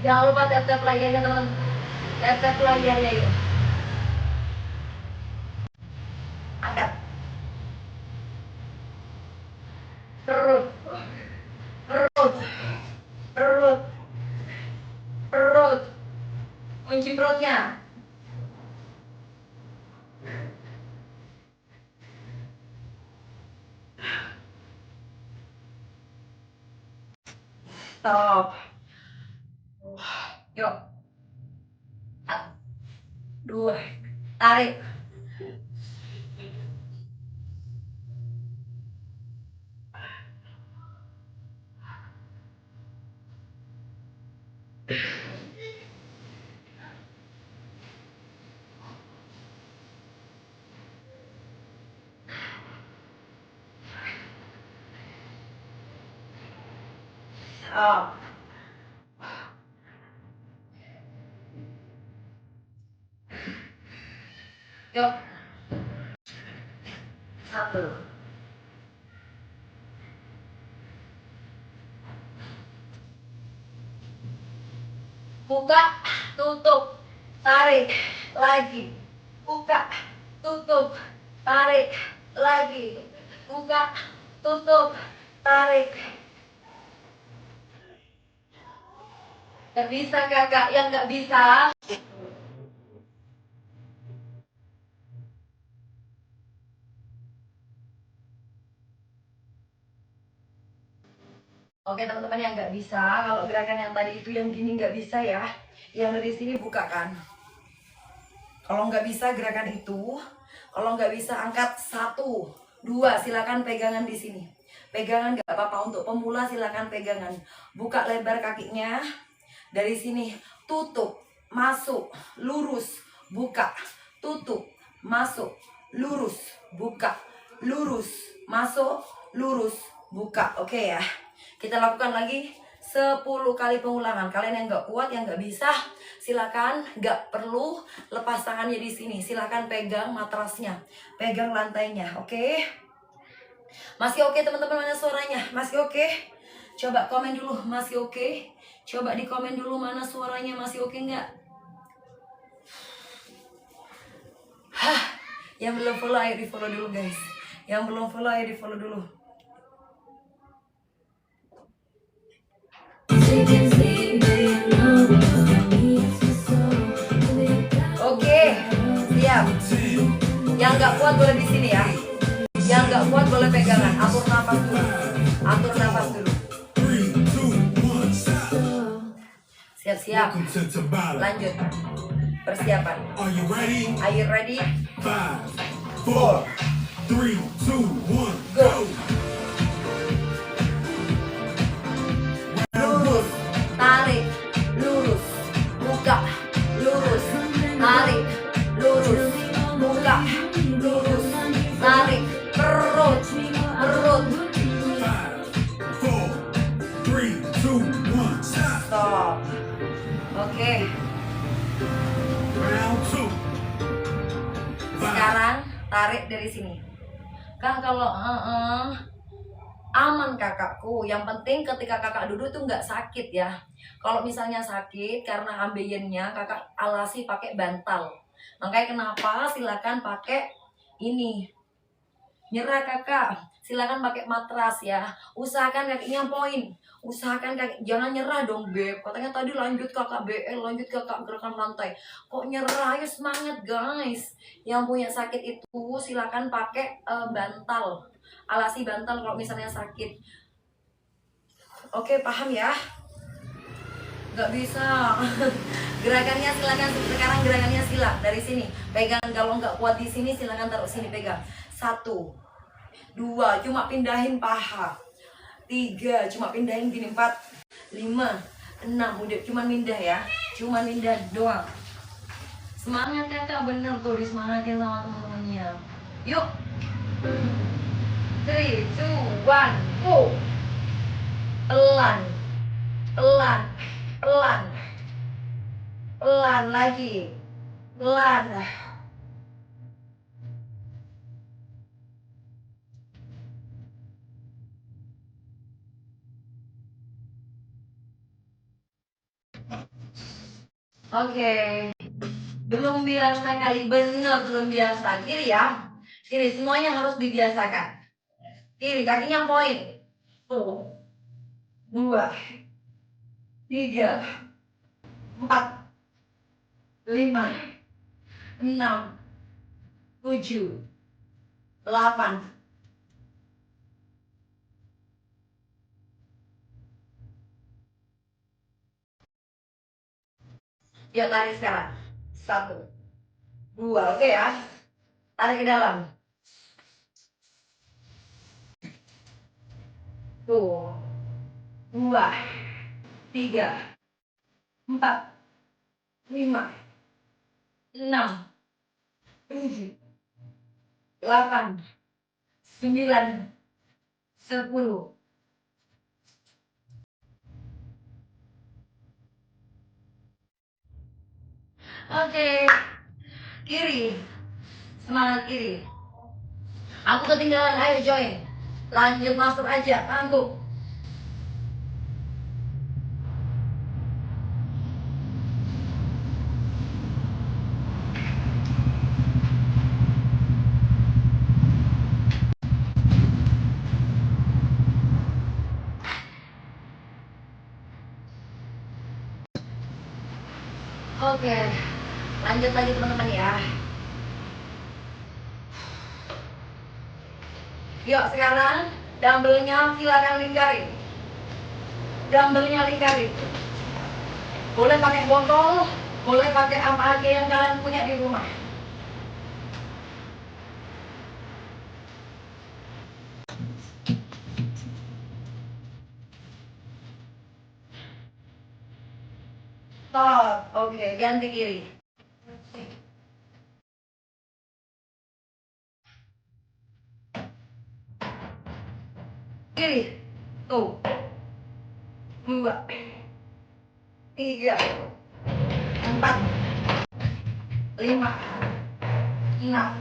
Jangan lupa tap-tap layarnya teman. Tap-tap layarnya yuk. Angkat. Perut. Perut. Perut. Perut. Kunci perutnya. Stop. Yuk. 2. Tarik. Stop. Yuk. 1. Buka, tutup, tarik, lagi. Buka, tutup, tarik, lagi. Buka, tutup, tarik. Gak bisa kakak, yang gak bisa. Oke teman-teman yang nggak bisa, kalau gerakan yang tadi itu yang gini nggak bisa ya. Yang dari sini buka kan. Kalau nggak bisa gerakan itu, kalau nggak bisa angkat 1, 2, silakan pegangan di sini. Pegangan nggak apa-apa, untuk pemula silakan pegangan. Buka lebar kakinya, dari sini tutup, masuk, lurus, buka, tutup, masuk, lurus, buka, lurus, masuk, lurus, buka. Oke ya. Kita lakukan lagi 10 kali pengulangan. Kalian yang nggak kuat, yang nggak bisa, silakan nggak perlu lepas tangannya di sini. Silakan pegang matrasnya, pegang lantainya. Oke? Masih oke teman-teman, mana suaranya? Masih oke? Coba komen dulu, masih oke? Coba di komen dulu mana suaranya, masih oke nggak? Hah, yang belum follow ayo di follow dulu guys. Yang belum follow ayo di follow dulu. Oke, siap. Yang nggak kuat boleh di sini ya. Yang nggak kuat boleh pegangan. Atur nafas dulu. Atur nafas dulu. Siap-siap. Lanjut. Persiapan. Are you ready? 5, 4, 3, 2, 1, Go. go! Lurus, tarik, lurus, buka, lurus, tarik, lurus, buka, lurus, tarik, perut, perut. 5, 4, 3, 2, 1, stop! Stop. Oke, Round 2. sekarang tarik dari sini. Kan kalau aman kakakku, yang penting ketika kakak duduk itu nggak sakit ya. Kalau misalnya sakit karena ambeyennya, kakak alasi pakai bantal. Makanya kenapa silakan pakai ini. Nyerah kakak, silakan pakai matras ya. Usahakan kakinya poin. Usahakan kaki, jangan nyerah dong beb. Katanya tadi lanjut kakak BL, lanjut kakak gerakan lantai. Kok nyerah? Ayo semangat guys. Yang punya sakit itu silakan pakai bantal. Alasi bantal kalau misalnya sakit. Oke, paham ya? Gak bisa. Gerakannya silakan sekarang, gerakannya sila dari sini. Pegang, kalau nggak kuat di sini silakan taruh sini pegang. 1, 2, cuma pindahin paha. 3, cuma pindahin gini. 4, 5, 6, udah cuma pindah ya. Cuma pindah doang. Semangat kakak, bener tuh, disemangatin sama temen-temennya. Yuk. 3, 2, 1, go. Pelan, pelan, pelan, pelan lagi, pelan. Oke. Belum biasa kali, bener belum biasa. Kiri ya. Kiri, semuanya harus dibiasakan. Kiri, kakinya poin. Tuh. 2, 3, 4, 5, 6, 7, 8. Yuk tarik sekarang. 1, 2, oke ya. Tarik ke dalam. Tuh. 2, 3, 4, 5, 6, 7, 8, 9, 10. Oke. Kiri. Semangat kiri. Aku ketinggalan, ayo join. Lanjut masuk aja, tangguh. Oke, lanjut lagi teman-teman ya. Yuk sekarang dumbbellnya silakan lingkarin. Dumbbellnya lingkarin. Boleh pakai botol, boleh pakai apa aja yang kalian punya di rumah. Stop. Oke, ganti kiri. Kiri. Tuh. 2, 3, 4, 5, 6,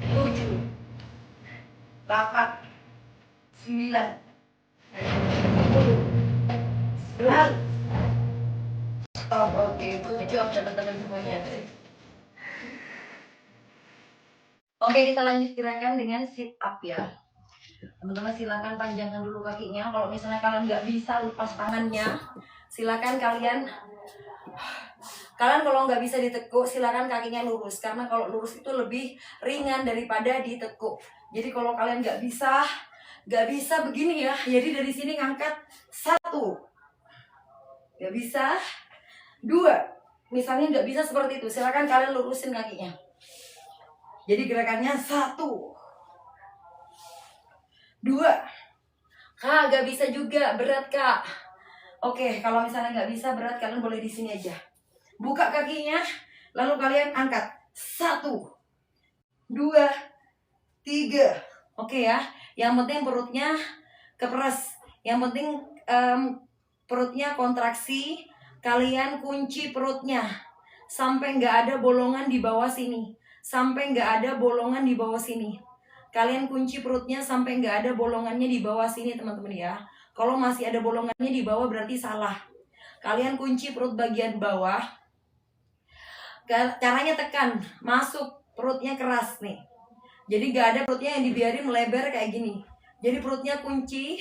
7, 8, 9, 10, 11. Stop. Oke, good job teman-teman semuanya. Oke, kita lanjut gerakan dengan sit up ya. Teman-teman silakan panjangkan dulu kakinya. Kalau misalnya kalian nggak bisa lepas tangannya, silakan kalian kalau nggak bisa ditekuk, silakan kakinya lurus. Karena kalau lurus itu lebih ringan daripada ditekuk. Jadi kalau kalian nggak bisa begini ya. Jadi dari sini ngangkat 1, nggak bisa 2. Misalnya nggak bisa seperti itu, silakan kalian lurusin kakinya. Jadi gerakannya 1, 2. Kak, gak bisa juga, berat kak. Oke, kalau misalnya nggak bisa berat, kalian boleh di sini aja. Buka kakinya, lalu kalian angkat. 1, 2, 3. Oke ya, yang penting perutnya keperas. Yang penting perutnya kontraksi. Kalian kunci perutnya sampai nggak ada bolongan di bawah sini. Sampai nggak ada bolongan di bawah sini. Kalian kunci perutnya sampai nggak ada bolongannya di bawah sini teman-teman ya. Kalau masih ada bolongannya di bawah berarti salah. Kalian kunci perut bagian bawah. Caranya tekan, masuk, perutnya keras nih. Jadi nggak ada perutnya yang dibiarin melebar kayak gini. Jadi perutnya kunci,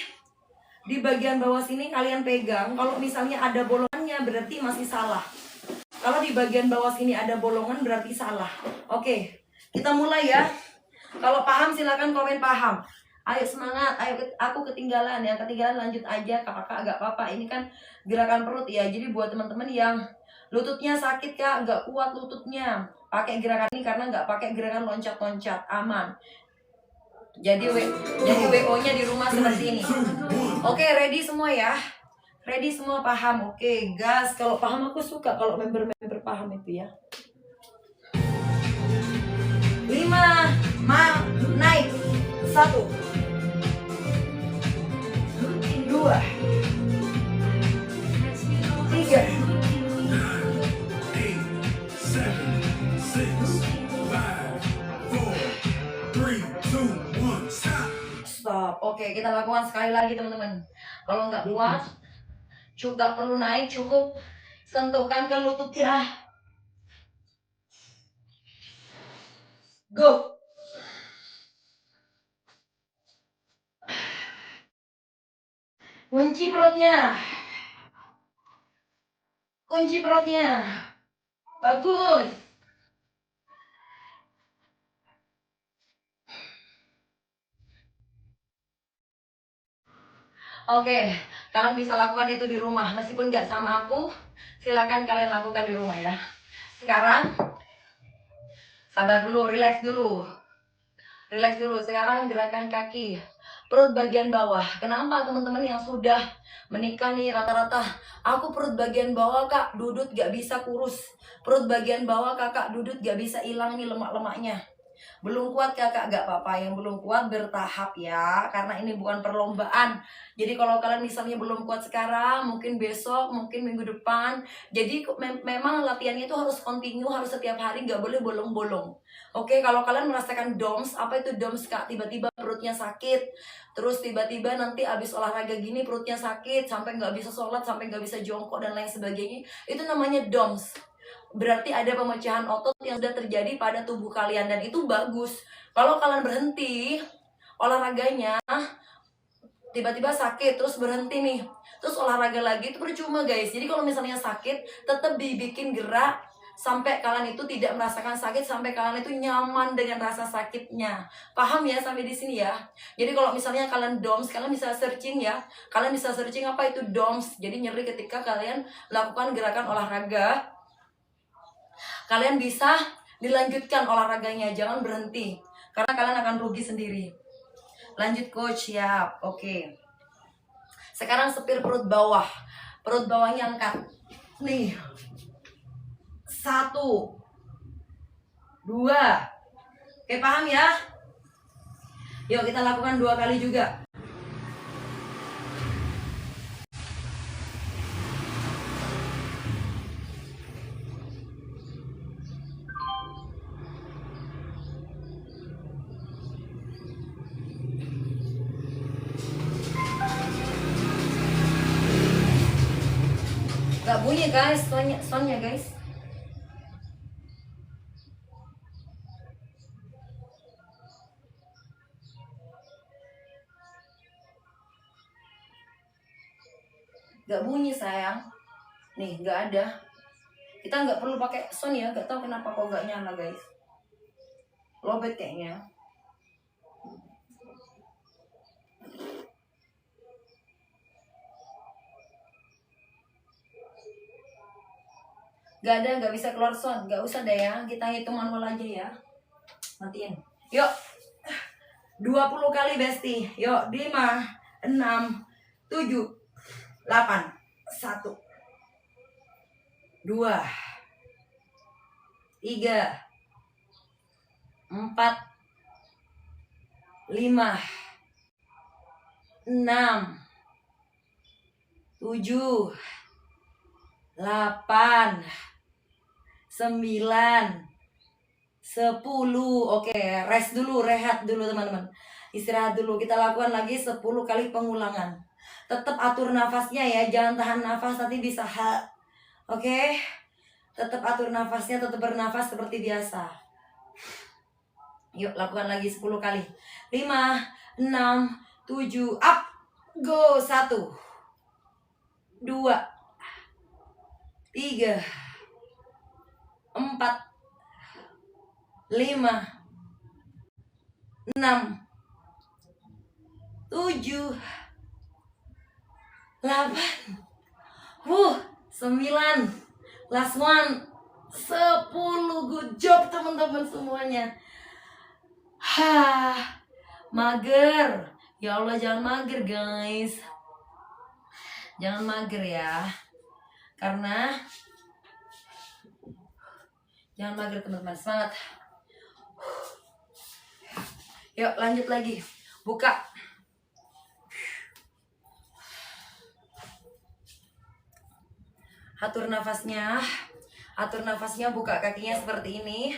di bagian bawah sini kalian pegang. Kalau misalnya ada bolongannya berarti masih salah. Kalau di bagian bawah sini ada bolongan berarti salah. Oke, kita mulai ya. Kalau paham silakan komen paham. Ayo semangat, ayo aku ketinggalan. Yang ketinggalan lanjut aja, kakak agak apa-apa. Ini kan gerakan perut ya. Jadi buat teman-teman yang lututnya sakit kak, nggak kuat lututnya, pakai gerakan ini karena nggak pakai gerakan loncat-loncat, aman. Jadi WO-nya di rumah seperti ini. Oke, ready semua ya. Ready semua, paham? Oke, gas. Kalau paham aku suka kalau member-member paham itu ya. 5, naik. 1, 2, 3, 8, 7, 6, 5, 4, 3, 2, 1, stop. stop. Oke, kita lakukan sekali lagi teman-teman. Kalau nggak puas, cukup perlu naik, cukup Sentuhkan ke lututnya. Go. Kunci perutnya. Kunci perutnya. Bagus. Oke, kalian bisa lakukan itu di rumah. Meskipun nggak sama aku, silakan kalian lakukan di rumah ya. Sekarang, sabar dulu, relax dulu. Relax dulu, sekarang gerakan kaki. Perut bagian bawah. Kenapa teman-teman yang sudah menikah nih rata-rata, aku perut bagian bawah kak, dudut gak bisa kurus. Perut bagian bawah kakak, dudut gak bisa hilang nih lemak-lemaknya. Belum kuat kakak, gak apa-apa. Yang belum kuat bertahap ya, karena ini bukan perlombaan. Jadi kalau kalian misalnya belum kuat sekarang, mungkin besok, mungkin minggu depan. Jadi memang latihannya itu harus continue, harus setiap hari, gak boleh bolong-bolong. Oke, kalau kalian merasakan DOMS, apa itu DOMS kak? Tiba-tiba perutnya sakit, terus tiba-tiba nanti abis olahraga gini perutnya sakit, sampai gak bisa sholat, sampai gak bisa jongkok dan lain sebagainya. Itu namanya DOMS. Berarti ada pemecahan otot yang sudah terjadi pada tubuh kalian, dan itu bagus. Kalau kalian berhenti olahraganya, tiba-tiba sakit terus berhenti nih, terus olahraga lagi, itu percuma guys. Jadi kalau misalnya sakit, tetap dibikin gerak sampai kalian itu tidak merasakan sakit, sampai kalian itu nyaman dengan rasa sakitnya. Paham ya sampai di sini ya? Jadi kalau misalnya kalian DOMS, kalian bisa searching ya. Kalian bisa searching apa itu DOMS. Jadi nyeri ketika kalian lakukan gerakan olahraga. Kalian bisa dilanjutkan olahraganya, jangan berhenti. Karena kalian akan rugi sendiri. Lanjut coach, siap. Oke. Sekarang sepir perut bawah. Perut bawahnya angkat. Nih. 1 2. Oke, paham ya? Yuk kita lakukan 2 kali juga. Gak bunyi guys, soundnya guys. Gak bunyi sayang. Nih, gak ada. Kita nggak perlu pakai sound ya, gak tahu kenapa kok gak nyala guys. Lobet kayaknya. Gak ada, gak bisa keluar sound. Gak usah deh ya, kita hitung manual aja ya. Matiin. Yuk, 20 kali besti. Yuk, 5 6 7 8 1 2 3 4 5 6 7 8 9 10. Oke, rest dulu, rehat dulu teman-teman. Istirahat dulu. Kita lakukan lagi 10 kali pengulangan. Tetap atur nafasnya ya, jangan tahan nafas nanti bisa Oke. Tetap atur nafasnya, tetap bernafas seperti biasa. Yuk, lakukan lagi 10 kali. 5 6 7 up. Go. 1 2 3 4 5 6 7 8 9 10. Last one. 10. Good job teman-teman semuanya. Mager. Ya Allah, jangan mager guys. Jangan mager ya. Karena jangan mager teman-teman. Semangat. Yuk lanjut lagi. Buka. Atur nafasnya. Atur nafasnya, buka kakinya seperti ini.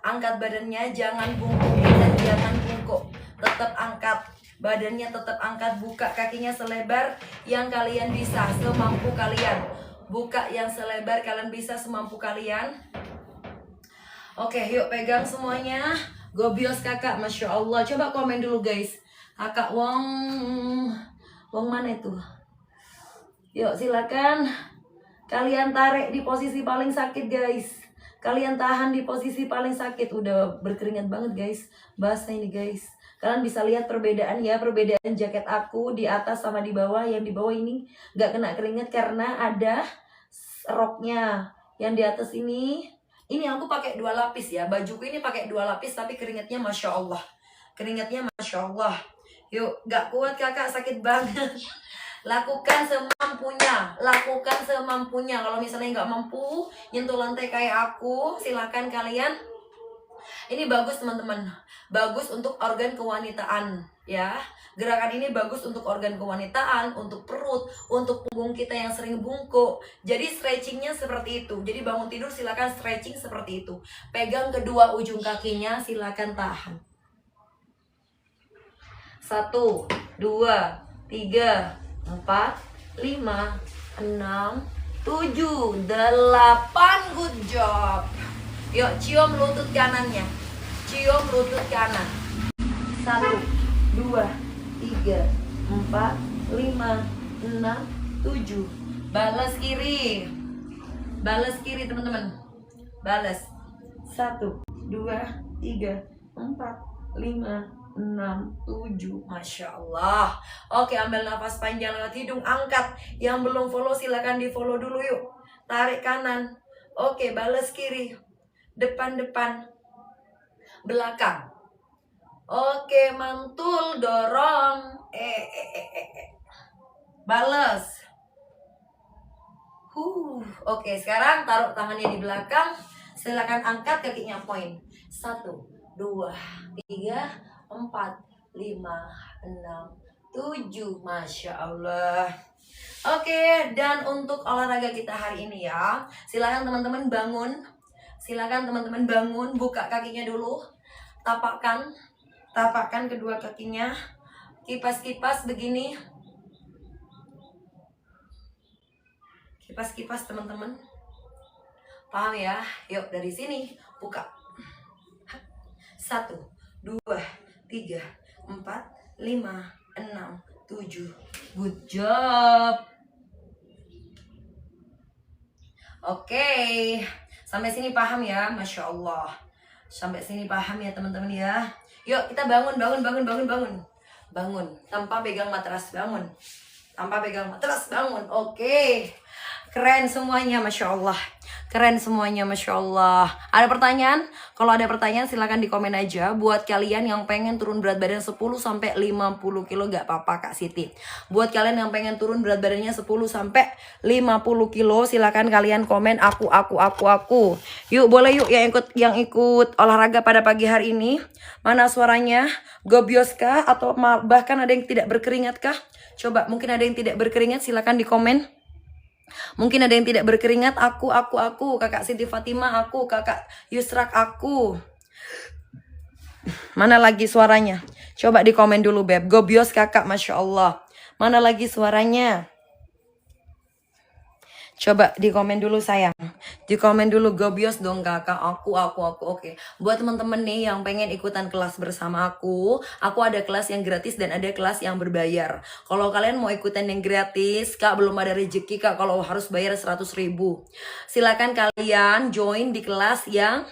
Angkat badannya, jangan bungkuk dan jangan bungkuk. Tetap angkat. Badannya tetap angkat, buka kakinya selebar yang kalian bisa, semampu kalian. Buka yang selebar kalian bisa semampu kalian. Oke, yuk pegang semuanya. Gobios kakak, Masya Allah. Coba komen dulu guys. Kakak Wong mana itu? Yuk silakan. Kalian tarik di posisi paling sakit guys. Kalian tahan di posisi paling sakit. Udah berkeringat banget guys. Basah ini guys. Kalian bisa lihat perbedaan ya. Perbedaan jaket aku di atas sama di bawah. Yang di bawah ini gak kena keringat karena ada roknya. Yang di atas ini aku pakai 2 lapis ya. Bajuku ini pakai 2 lapis tapi keringatnya Masya Allah. Keringatnya Masya Allah. Yuk, gak kuat kakak, sakit banget. Lakukan semampunya. Lakukan semampunya. Kalau misalnya nggak mampu nyentuh lantai kayak aku, silakan kalian. Ini bagus teman-teman. Bagus untuk organ kewanitaan ya. Gerakan ini bagus untuk organ kewanitaan, untuk perut, untuk punggung kita yang sering bungkuk. Jadi stretchingnya seperti itu. Jadi bangun tidur silakan stretching seperti itu. Pegang kedua ujung kakinya, silakan tahan. 1, 2, 3, 4, 5, 6, 7, 8. Good job. Yuk cium lutut kanannya. Cium lutut kanan. 1, 2, 3, 4, 5, 6, 7. Balas kiri. Balas kiri teman-teman. Balas. 1, 2, 3, 4, 5, 6, 7. Masya Allah. Oke, ambil nafas panjang lewat hidung. Angkat. Yang belum follow silakan di follow dulu yuk. Tarik kanan. Oke, balas kiri. Depan-depan. Belakang. Oke, mantul. Dorong. Balas. Oke, sekarang taruh tangannya di belakang. Silakan angkat kakinya poin. 1, 2, 3, 4, 5, 6, 7. Masya Allah. Oke, dan untuk olahraga kita hari ini ya, silakan teman-teman bangun. Silakan teman-teman bangun, buka kakinya dulu. Tapakkan kedua kakinya. Kipas-kipas begini. Kipas-kipas teman-teman. Paham ya? Yuk dari sini buka. 1, 2, 3, 4, 5, 6, 7. Good job. Oke, sampai sini paham ya, Masya Allah. Sampai sini paham ya teman-teman ya. Yuk kita bangun. Bangun, tanpa pegang matras, bangun. Tanpa pegang matras, bangun. Oke, keren semuanya, Masya Allah. Keren semuanya, Masya Allah. Ada pertanyaan? Kalau ada pertanyaan silahkan di komen aja. Buat kalian yang pengen turun berat badan 10-50 kilo gak apa-apa Kak Siti. Buat kalian yang pengen turun berat badannya 10-50 kilo, silahkan kalian komen aku. Yuk boleh yuk yang ikut olahraga pada pagi hari ini. Mana suaranya? Gobios kah? Atau bahkan ada yang tidak berkeringat kah? Coba mungkin ada yang tidak berkeringat, silahkan di komen. Mungkin ada yang tidak berkeringat. Aku, Kakak Siti Fatimah, aku, Kakak Yusrak, aku. Mana lagi suaranya? Coba di komen dulu Beb. Gobios kakak, Masya Allah. Mana lagi suaranya? Coba di komen dulu sayang. Di komen dulu gobios dong kakak. Aku. Oke. Buat teman-teman nih yang pengen ikutan kelas bersama aku ada kelas yang gratis dan ada kelas yang berbayar. Kalau kalian mau ikutan yang gratis, Kak belum ada rezeki Kak kalau harus bayar 100.000. Silakan kalian join di kelas yang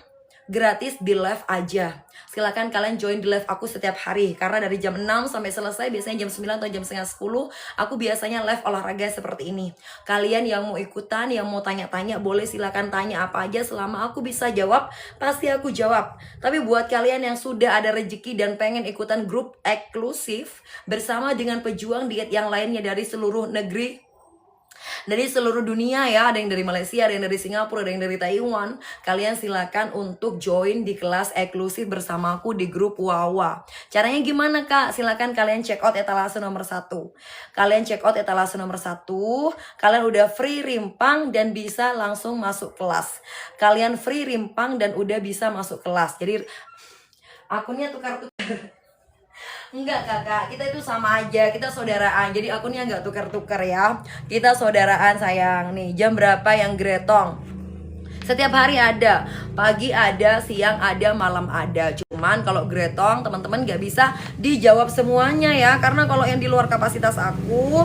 gratis di live aja. Silakan kalian join di live aku setiap hari. Karena dari jam 6 sampai selesai, biasanya jam 9 atau jam setengah 10, aku biasanya live olahraga seperti ini. Kalian yang mau ikutan, yang mau tanya-tanya, boleh silakan tanya apa aja. Selama aku bisa jawab, pasti aku jawab. Tapi buat kalian yang sudah ada rezeki dan pengen ikutan grup eksklusif bersama dengan pejuang diet yang lainnya dari seluruh negeri, dari seluruh dunia ya, ada yang dari Malaysia, ada yang dari Singapura, ada yang dari Taiwan. Kalian silakan untuk join di kelas eksklusif bersamaku di grup Wawa. Caranya gimana Kak? Silakan kalian check out etalase nomor 1. Kalian check out etalase nomor 1. Kalian udah free rimpang dan bisa langsung masuk kelas. Kalian free rimpang dan udah bisa masuk kelas. Jadi akunnya tukar-tukar. Enggak kakak, kita itu sama aja, kita saudaraan. Jadi akunnya nggak tukar-tukar ya. Kita saudaraan sayang. Nih jam berapa yang gretong? Setiap hari ada, pagi ada, siang ada, malam ada. Cuman kalau gretong teman-teman nggak bisa dijawab semuanya ya. Karena kalau yang di luar kapasitas aku,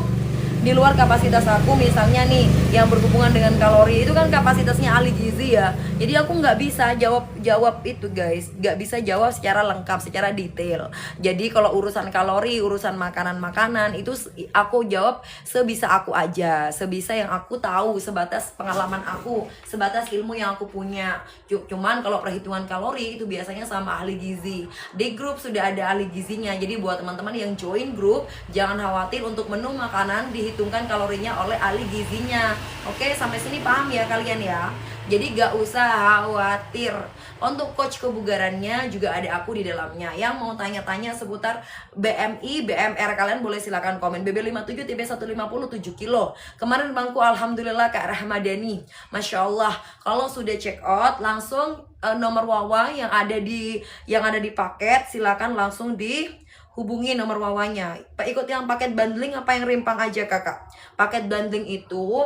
misalnya nih yang berhubungan dengan kalori itu kan kapasitasnya ahli gizi ya. Jadi aku nggak bisa jawab itu guys, nggak bisa jawab secara lengkap, secara detail. Jadi kalau urusan kalori, urusan makanan itu aku jawab sebisa aku aja, sebisa yang aku tahu, sebatas pengalaman aku, sebatas ilmu yang aku punya. Cuman kalau perhitungan kalori itu biasanya sama ahli gizi. Di grup sudah ada ahli gizinya. Jadi buat teman-teman yang join grup, jangan khawatir untuk menu makanan dihitungkan kalorinya oleh ahli gizinya. Oke, sampai sini paham ya kalian ya? Jadi gak usah khawatir. Untuk coach kebugarannya juga ada aku di dalamnya. Yang mau tanya-tanya seputar BMI, BMR kalian boleh silakan komen. BB57, TB150 7 kilo. Kemarin bangku alhamdulillah Kak Rahmadani. Masya Allah. Kalau sudah check out langsung nomor Wawa yang ada di paket silakan langsung hubungi nomor wawanya. Ikut yang paket bundling apa yang rimpang aja kakak? Paket bundling itu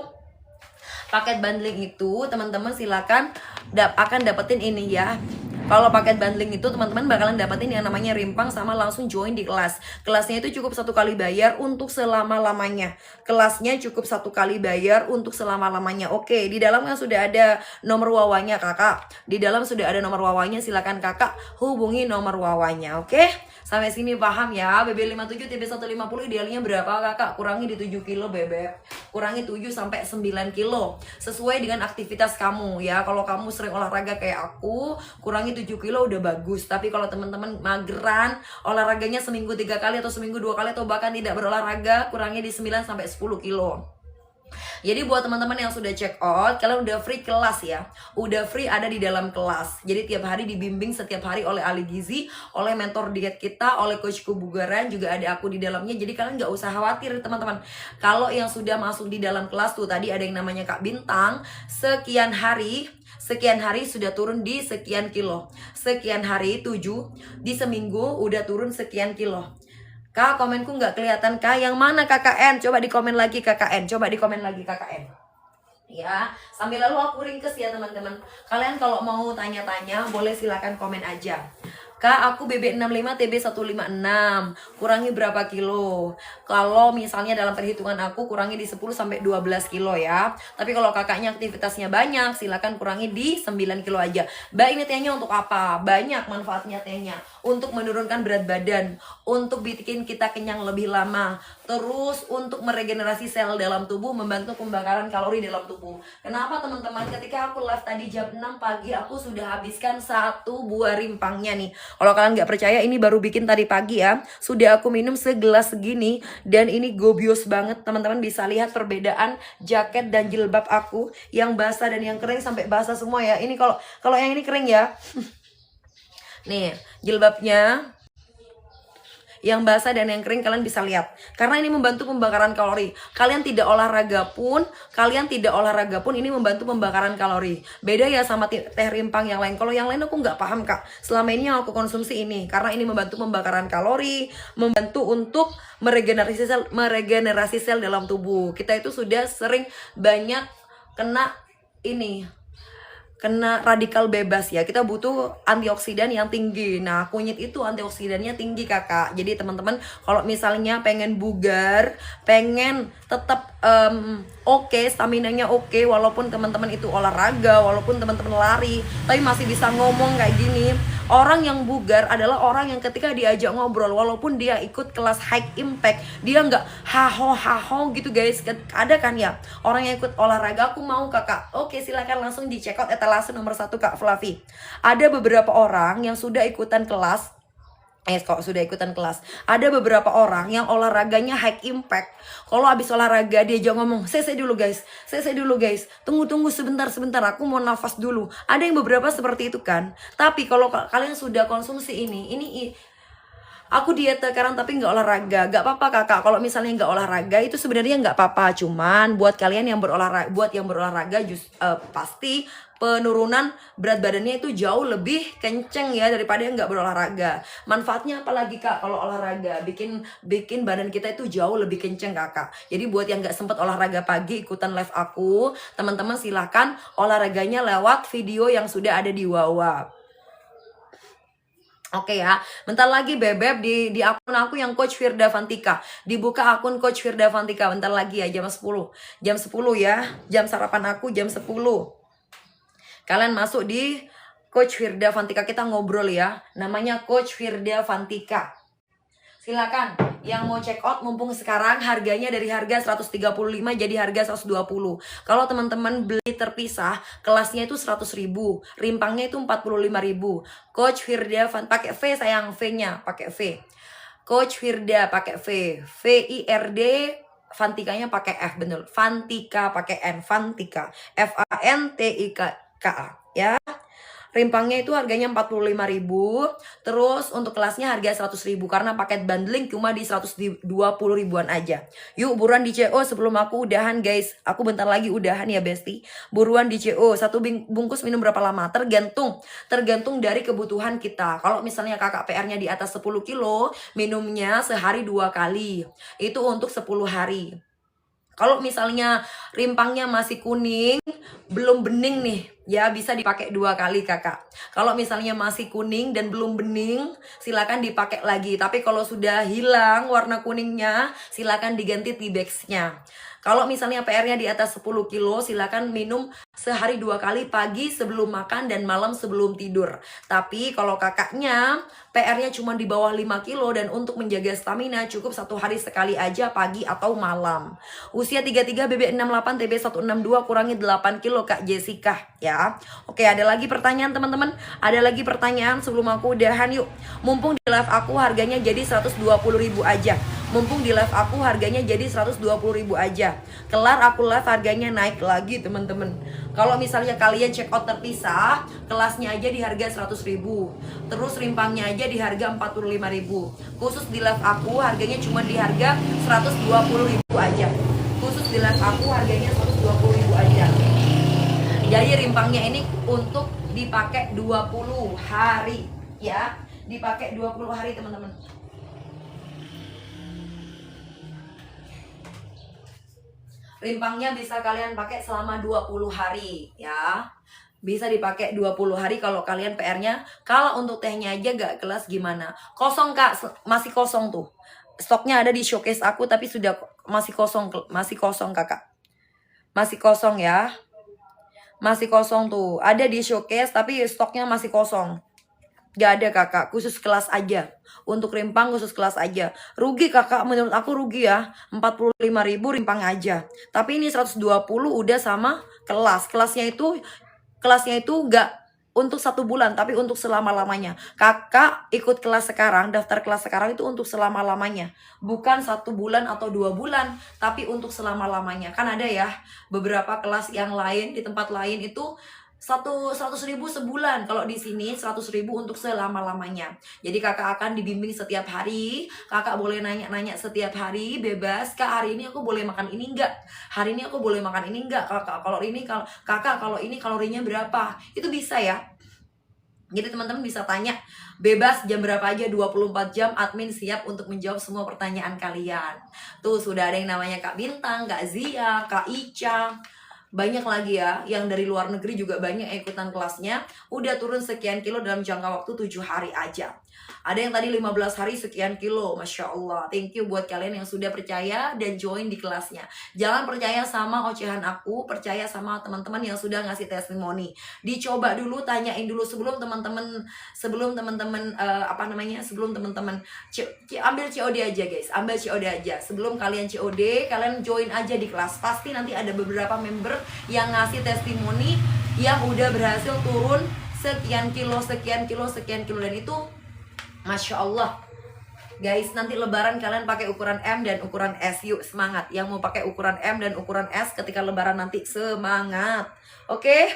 teman-teman silakan akan dapetin ini ya. Kalau paket bundling itu teman-teman bakalan dapetin yang namanya rimpang sama langsung join di kelas. Kelasnya itu cukup 1 kali bayar untuk selama-lamanya. Oke, di dalam kan sudah ada nomor wawanya kakak. Di dalam sudah ada nomor wawanya, silakan kakak hubungi nomor wawanya. Oke? Sampai sini paham ya. BB57 TB150 idealnya berapa kakak? Kurangi di 7 kilo bebek. Kurangi 7 sampai 9 kilo. Sesuai dengan aktivitas kamu ya. Kalau kamu sering olahraga kayak aku, kurangi 7 kilo udah bagus. Tapi kalau teman-teman mageran, olahraganya seminggu 3 kali atau seminggu 2 kali atau bahkan tidak berolahraga, kurangi di 9 sampai 10 kilo. Jadi buat teman-teman yang sudah check out, kalian udah free kelas ya. Udah free ada di dalam kelas. Jadi tiap hari dibimbing setiap hari oleh ahli gizi, oleh mentor diet kita, oleh coach kebugaran, juga ada aku di dalamnya. Jadi kalian nggak usah khawatir teman-teman. Kalau yang sudah masuk di dalam kelas tuh, tadi ada yang namanya Kak Bintang, sekian hari sudah turun di sekian kilo. Sekian hari 7, di seminggu udah turun sekian kilo. Kak, komenku nggak kelihatan kak. Yang mana KKN? Coba di komen lagi KKN. Ya, sambil lalu aku ringkes ya teman-teman. Kalian kalau mau tanya-tanya boleh silakan komen aja. Kak, aku BB65 TB156, kurangi berapa kilo? Kalau misalnya dalam perhitungan aku kurangi di 10 sampai 12 kilo ya. Tapi kalau kakaknya aktivitasnya banyak, silakan kurangi di 9 kilo aja. Mbak, ini tehnya untuk apa? Banyak manfaatnya tehnya. Untuk menurunkan berat badan, untuk bikin kita kenyang lebih lama, terus untuk meregenerasi sel dalam tubuh, membantu pembakaran kalori dalam tubuh. Kenapa teman-teman? Ketika aku live tadi jam 6 pagi, aku sudah habiskan 1 buah rimpangnya nih. Kalau kalian nggak percaya, ini baru bikin tadi pagi ya. Sudah aku minum segelas segini dan ini gobios banget. Teman-teman bisa lihat perbedaan jaket dan jilbab aku yang basah dan yang kering sampai basah semua ya. Ini kalau yang ini kering ya. Nih, jilbabnya yang basah dan yang kering kalian bisa lihat. Karena ini membantu pembakaran kalori. Kalian tidak olahraga pun ini membantu pembakaran kalori. Beda ya sama teh rimpang yang lain. Kalau yang lain aku nggak paham kak. Selama ini yang aku konsumsi ini. Karena ini membantu pembakaran kalori, membantu untuk meregenerasi sel dalam tubuh. Kita itu sudah sering banyak kena radikal bebas ya. Kita butuh antioksidan yang tinggi. Nah, kunyit itu antioksidannya tinggi kakak. Jadi teman-teman kalau misalnya pengen bugar, pengen tetap oke, staminanya oke, walaupun teman-teman itu olahraga, walaupun teman-teman lari, tapi masih bisa ngomong kayak gini. Orang yang bugar adalah orang yang ketika diajak ngobrol, walaupun dia ikut kelas high impact, dia nggak haho gitu guys. Ada kan ya orang yang ikut olahraga, aku mau kakak. Oke, silakan langsung di check out etalase nomor 1 Kak Flavi. Ada beberapa orang yang sudah ikutan kelas. Ada beberapa orang yang olahraganya high impact. Kalau habis olahraga dia aja ngomong, "Sese dulu guys. Tunggu sebentar, aku mau nafas dulu." Ada yang beberapa seperti itu kan. Tapi kalau kalian sudah konsumsi ini aku diet sekarang tapi nggak olahraga, nggak apa-apa kakak. Kalau misalnya nggak olahraga itu sebenarnya nggak apa-apa. Cuman buat kalian yang berolahraga, pasti penurunan berat badannya itu jauh lebih kenceng ya daripada yang nggak berolahraga. Manfaatnya apalagi Kak kalau olahraga? Bikin badan kita itu jauh lebih kenceng Kakak. Jadi buat yang nggak sempet olahraga pagi ikutan live aku, teman-teman silahkan olahraganya lewat video yang sudah ada di Wawa. Oke ya, bentar lagi Bebeb di akun aku yang Coach Firda Fantika. Dibuka akun Coach Firda Fantika bentar lagi ya jam 10. Jam 10 ya, jam sarapan aku jam 10. Kalian masuk di Coach Firda Fantika, kita ngobrol ya. Namanya Coach Firda Fantika. Silakan yang mau check out mumpung sekarang harganya dari harga 135 jadi harga 120. Kalau teman-teman beli terpisah, kelasnya itu 100.000, rimpangnya itu 45.000. Coach Firda pakai V sayang, V-nya pakai V. Coach Firda pakai V, VIRD, Fantikanya pakai F bener. Fantika pakai N, Fantika. FANTIKA ya. Rimpangnya itu harganya 45.000. Terus untuk kelasnya harga 100.000 karena paket bundling cuma di 120 ribuan aja. Yuk buruan di CO sebelum aku udahan guys. Aku bentar lagi udahan ya Besti. Buruan di CO. Satu bungkus minum berapa lama? Tergantung dari kebutuhan kita. Kalau misalnya kakak PR-nya di atas 10 kilo, minumnya sehari 2 kali. Itu untuk 10 hari. Kalau misalnya rimpangnya masih kuning, belum bening nih, ya bisa dipakai 2 kali kakak. Kalau misalnya masih kuning dan belum bening, silakan dipakai lagi. Tapi kalau sudah hilang warna kuningnya, silakan diganti T-Bags-nya. Kalau misalnya PR-nya di atas 10 kilo, silakan minum sehari 2 kali, pagi sebelum makan dan malam sebelum tidur. Tapi kalau kakaknya PR-nya cuma di bawah 5 kilo dan untuk menjaga stamina cukup 1 hari sekali aja, pagi atau malam. Usia 33 BB68 TB 162 kurangi 8 kilo Kak Jessica ya. Oke, ada lagi pertanyaan teman-teman? Ada lagi pertanyaan sebelum aku udahan yuk. Mumpung di live aku harganya jadi 120.000 aja. Mumpung di live aku harganya jadi 120.000 aja. Kelar aku live harganya naik lagi teman-teman. Kalau misalnya kalian check out terpisah, kelasnya aja di harga 100.000. Terus rimpangnya aja di harga 45.000. Khusus di live aku harganya cuma di harga 120.000 aja. Khusus di live aku harganya 120.000 aja. Jadi rimpangnya ini untuk dipakai 20 hari ya. Dipakai 20 hari teman-teman. Rimpangnya bisa kalian pakai selama 20 hari ya. Bisa dipakai 20 hari kalau kalian PR-nya. Kalau untuk tehnya aja gak kelas gimana? Kosong Kak, masih kosong tuh. Stoknya ada di showcase aku tapi sudah masih kosong kakak. Masih kosong ya. Masih kosong tuh. Ada di showcase tapi stoknya masih kosong. Gak ada kakak, khusus kelas aja. Untuk rimpang khusus kelas aja. Rugi kakak, menurut aku rugi ya. 45.000 rimpang aja. Tapi ini 120 udah sama kelas. Kelasnya itu gak untuk 1 bulan, tapi untuk selama-lamanya. Kakak ikut kelas sekarang, daftar kelas sekarang itu untuk selama-lamanya. Bukan 1 bulan atau 2 bulan, tapi untuk selama-lamanya. Kan ada ya beberapa kelas yang lain di tempat lain itu 100.000 sebulan. Kalau di sini 100.000 untuk selama-lamanya. Jadi kakak akan dibimbing setiap hari. Kakak boleh nanya-nanya setiap hari, bebas. Kak, hari ini aku boleh makan ini enggak? Hari ini aku boleh makan ini enggak? Kakak, kalau ini kalorinya berapa? Itu bisa ya. Jadi teman-teman bisa tanya bebas jam berapa aja, 24 jam admin siap untuk menjawab semua pertanyaan kalian. Tuh sudah ada yang namanya Kak Bintang, Kak Zia, Kak Ica. Banyak lagi ya, yang dari luar negeri juga banyak ikutan kelasnya. Udah turun sekian kilo dalam jangka waktu 7 hari aja. Ada yang tadi 15 hari sekian kilo, Masya Allah. Thank you buat kalian yang sudah percaya dan join di kelasnya. Jangan percaya sama ocehan aku, percaya sama teman-teman yang sudah ngasih testimoni. Dicoba dulu, tanyain dulu sebelum teman-teman ambil COD aja guys. Ambil COD aja. Sebelum kalian COD, kalian join aja di kelas. Pasti nanti ada beberapa member yang ngasih testimoni yang udah berhasil turun sekian kilo dan itu Masya Allah. Guys, nanti lebaran kalian pakai ukuran M dan ukuran S. Yuk, semangat. Yang mau pakai ukuran M dan ukuran S ketika lebaran nanti, semangat. Oke?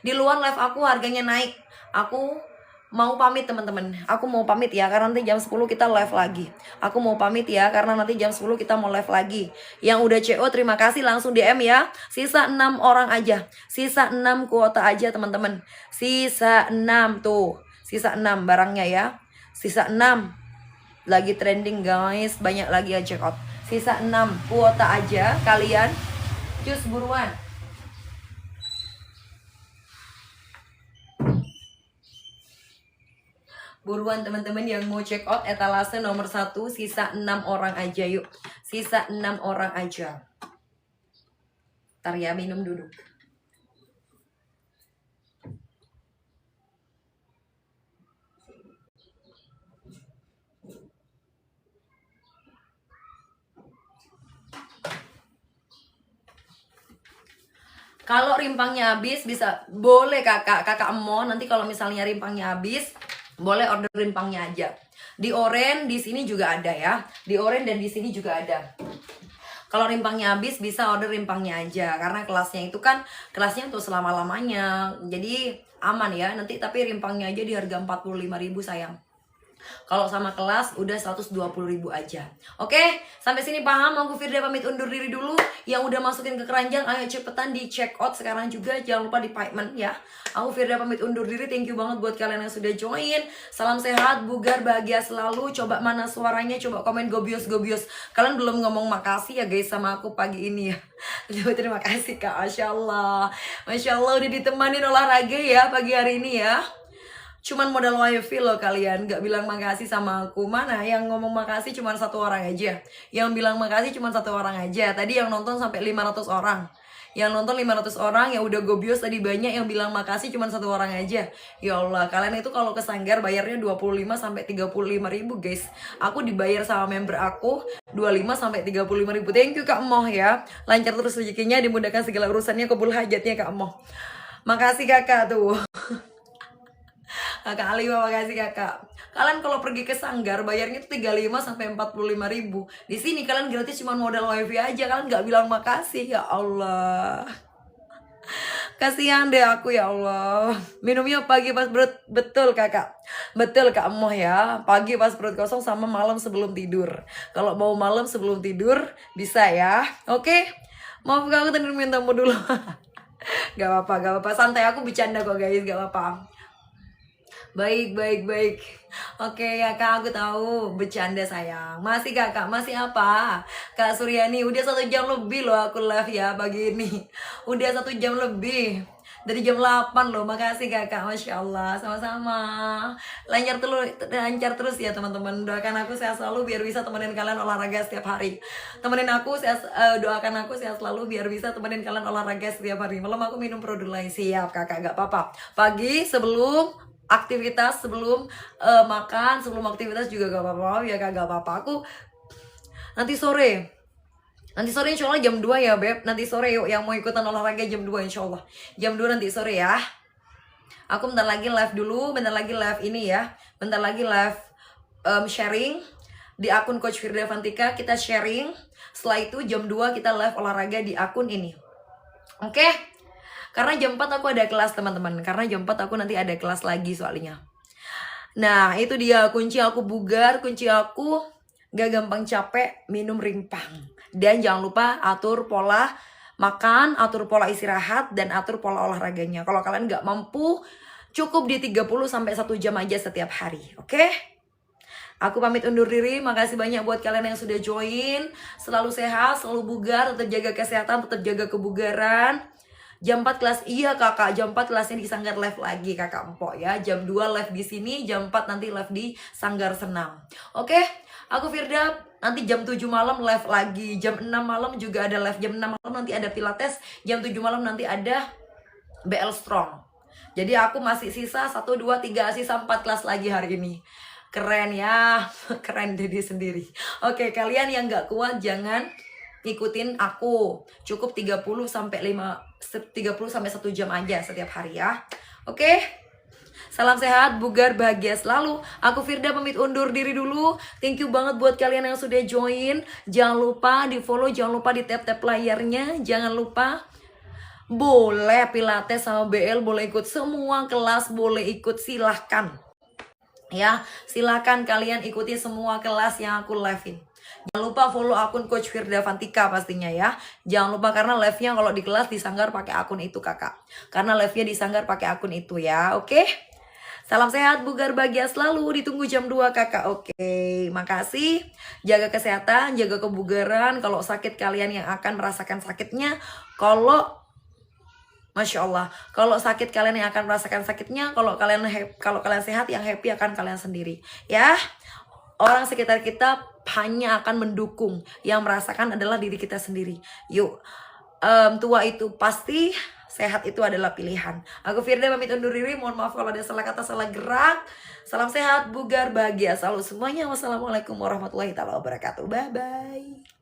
Di luar live aku harganya naik. Aku mau pamit teman-teman. Aku mau pamit ya karena nanti jam 10 kita live lagi. Aku mau pamit ya karena nanti jam 10 kita mau live lagi. Yang udah CO terima kasih, langsung DM ya. Sisa 6 orang aja. Sisa 6 kuota aja teman-teman. Sisa 6 tuh. Sisa 6 barangnya ya. Sisa 6. Lagi trending guys, banyak lagi yang check out. Sisa 6 kuota aja kalian. Cus buruan. Buruan teman-teman yang mau check out etalase nomor 1. Sisa 6 orang aja yuk. Sisa 6 orang aja. Ntar ya, minum duduk. Kalau rimpangnya habis bisa boleh kakak Emo, nanti kalau misalnya rimpangnya habis boleh order rimpangnya aja. Di Oren di sini juga ada ya. Di Oren dan di sini juga ada. Kalau rimpangnya habis bisa order rimpangnya aja karena kelasnya itu kan kelasnya untuk selama-lamanya. Jadi aman ya. Nanti tapi rimpangnya aja di harga 45.000 sayang. Kalau sama kelas udah 120.000 aja. Oke, sampai sini paham? Aku Firda pamit undur diri dulu. Yang udah masukin ke keranjang, ayo cepetan di check out sekarang juga. Jangan lupa di payment ya. Aku Firda pamit undur diri. Thank you banget buat kalian yang sudah join. Salam sehat, bugar, bahagia selalu. Coba mana suaranya? Coba komen gobios-gobios. Kalian belum ngomong makasih ya guys sama aku pagi ini ya. Terima kasih Kak, Masya Allah. Masya Allah udah ditemanin olahraga ya pagi hari ini ya. Cuman modal wifi loh kalian, gak bilang makasih sama aku. Mana yang ngomong makasih cuman 1 orang aja. Yang bilang makasih cuman 1 orang aja. Tadi yang nonton sampai 500 orang. Yang nonton 500 orang, yang udah gobios tadi banyak. Yang bilang makasih cuman 1 orang aja. Ya Allah, kalian itu kalau ke Sanggar bayarnya 25 sampai 35.000 guys. Aku dibayar sama member aku 25 sampai 35.000. Thank you Kak Moh ya. Lancar terus rezekinya, dimudahkan segala urusannya, kabul hajatnya Kak Moh. Makasih kakak tuh. Kakak Alima, makasih kakak. Kalian kalau pergi ke Sanggar bayarnya tuh 35 sampai 45.000. Di sini kalian gratis cuma modal wifi aja. Kalian nggak bilang makasih, ya Allah. Kasihan deh aku, ya Allah. Minumnya pagi pas perut, betul kakak. Betul Kak Moh ya. Pagi pas perut kosong sama malam sebelum tidur. Kalau mau malam sebelum tidur bisa ya. Oke. Maaf aku tadi minta mau dulu. Gak apa-apa. Santai, aku bercanda kok guys, gak apa-apa. Baik. Oke ya Kak, aku tahu bercanda sayang. Masih kakak, masih apa? Kak Suryani, udah 1 jam lebih loh aku live ya pagi ini. Udah 1 jam lebih. Dari jam 8 loh, makasih kakak, Masya Allah. Sama-sama. Lancar terus ya teman-teman. Doakan aku sehat selalu biar bisa temenin kalian olahraga setiap hari. Doakan aku sehat selalu biar bisa temenin kalian olahraga setiap hari. Malam aku minum produk lain. Siap kakak, gak apa-apa. Pagi sebelum aktivitas, sebelum makan, sebelum aktivitas juga gak apa-apa ya kak, gak apa-apa. Aku nanti sore insya Allah jam 2 ya beb. Nanti sore yuk yang mau ikutan olahraga jam 2 insya Allah. Jam 2 nanti sore ya. Aku bentar lagi live dulu, bentar lagi live ini ya. Bentar lagi live sharing di akun Coach Firda Fantika. Kita sharing, setelah itu jam 2 kita live olahraga di akun ini. Oke? Karena jam 4 aku ada kelas teman-teman. Karena jam 4 aku nanti ada kelas lagi soalnya. Nah itu dia kunci aku bugar. Kunci aku gak gampang capek, minum rimpang. Dan jangan lupa atur pola makan, atur pola istirahat, dan atur pola olahraganya. Kalau kalian gak mampu, cukup di 30 sampai 1 jam aja setiap hari. Oke? Aku pamit undur diri. Makasih banyak buat kalian yang sudah join. Selalu sehat, selalu bugar, tetap jaga kesehatan, tetap jaga kebugaran. Jam 4 kelas, iya kakak, jam 4 kelasnya di Sanggar live lagi kakak Empok ya. Jam 2 live di sini, jam 4 nanti live di Sanggar Senam. Oke, aku Firda nanti jam 7 malam live lagi. Jam 6 malam juga ada live, jam 6 malam nanti ada Pilates. Jam 7 malam nanti ada BL Strong. Jadi aku masih sisa 1, 2, 3, sisa 4 kelas lagi hari ini. Keren ya, keren diri sendiri. Oke, kalian yang gak kuat jangan ikutin aku. Cukup 30 sampai 1 jam aja setiap hari ya. Oke? Salam sehat, bugar, bahagia selalu. Aku Firda pamit undur diri dulu. Thank you banget buat kalian yang sudah join. Jangan lupa di follow, jangan lupa di tap-tap layarnya. Jangan lupa boleh Pilates sama BL, boleh ikut semua kelas, boleh ikut silahkan. Ya, silakan kalian ikuti semua kelas yang aku live-in. Jangan lupa follow akun Coach Firda Fantika pastinya ya. Jangan lupa karena live-nya kalau di kelas disanggar pakai akun itu kakak. Karena live-nya disanggar pakai akun itu ya, oke? Salam sehat, bugar bahagia selalu. Ditunggu jam 2 kakak, oke? Makasih. Jaga kesehatan, jaga kebugaran. Kalau sakit kalian yang akan merasakan sakitnya. Masya Allah, kalau sakit kalian yang akan merasakan sakitnya, kalau kalian sehat yang happy akan kalian sendiri, ya. Orang sekitar kita hanya akan mendukung, yang merasakan adalah diri kita sendiri. Yuk, tua itu pasti, sehat itu adalah pilihan. Aku Firda pamit undur diri, mohon maaf kalau ada salah kata, salah gerak. Salam sehat, bugar, bahagia selalu semuanya. Wassalamualaikum warahmatullahi wabarakatuh. Bye bye.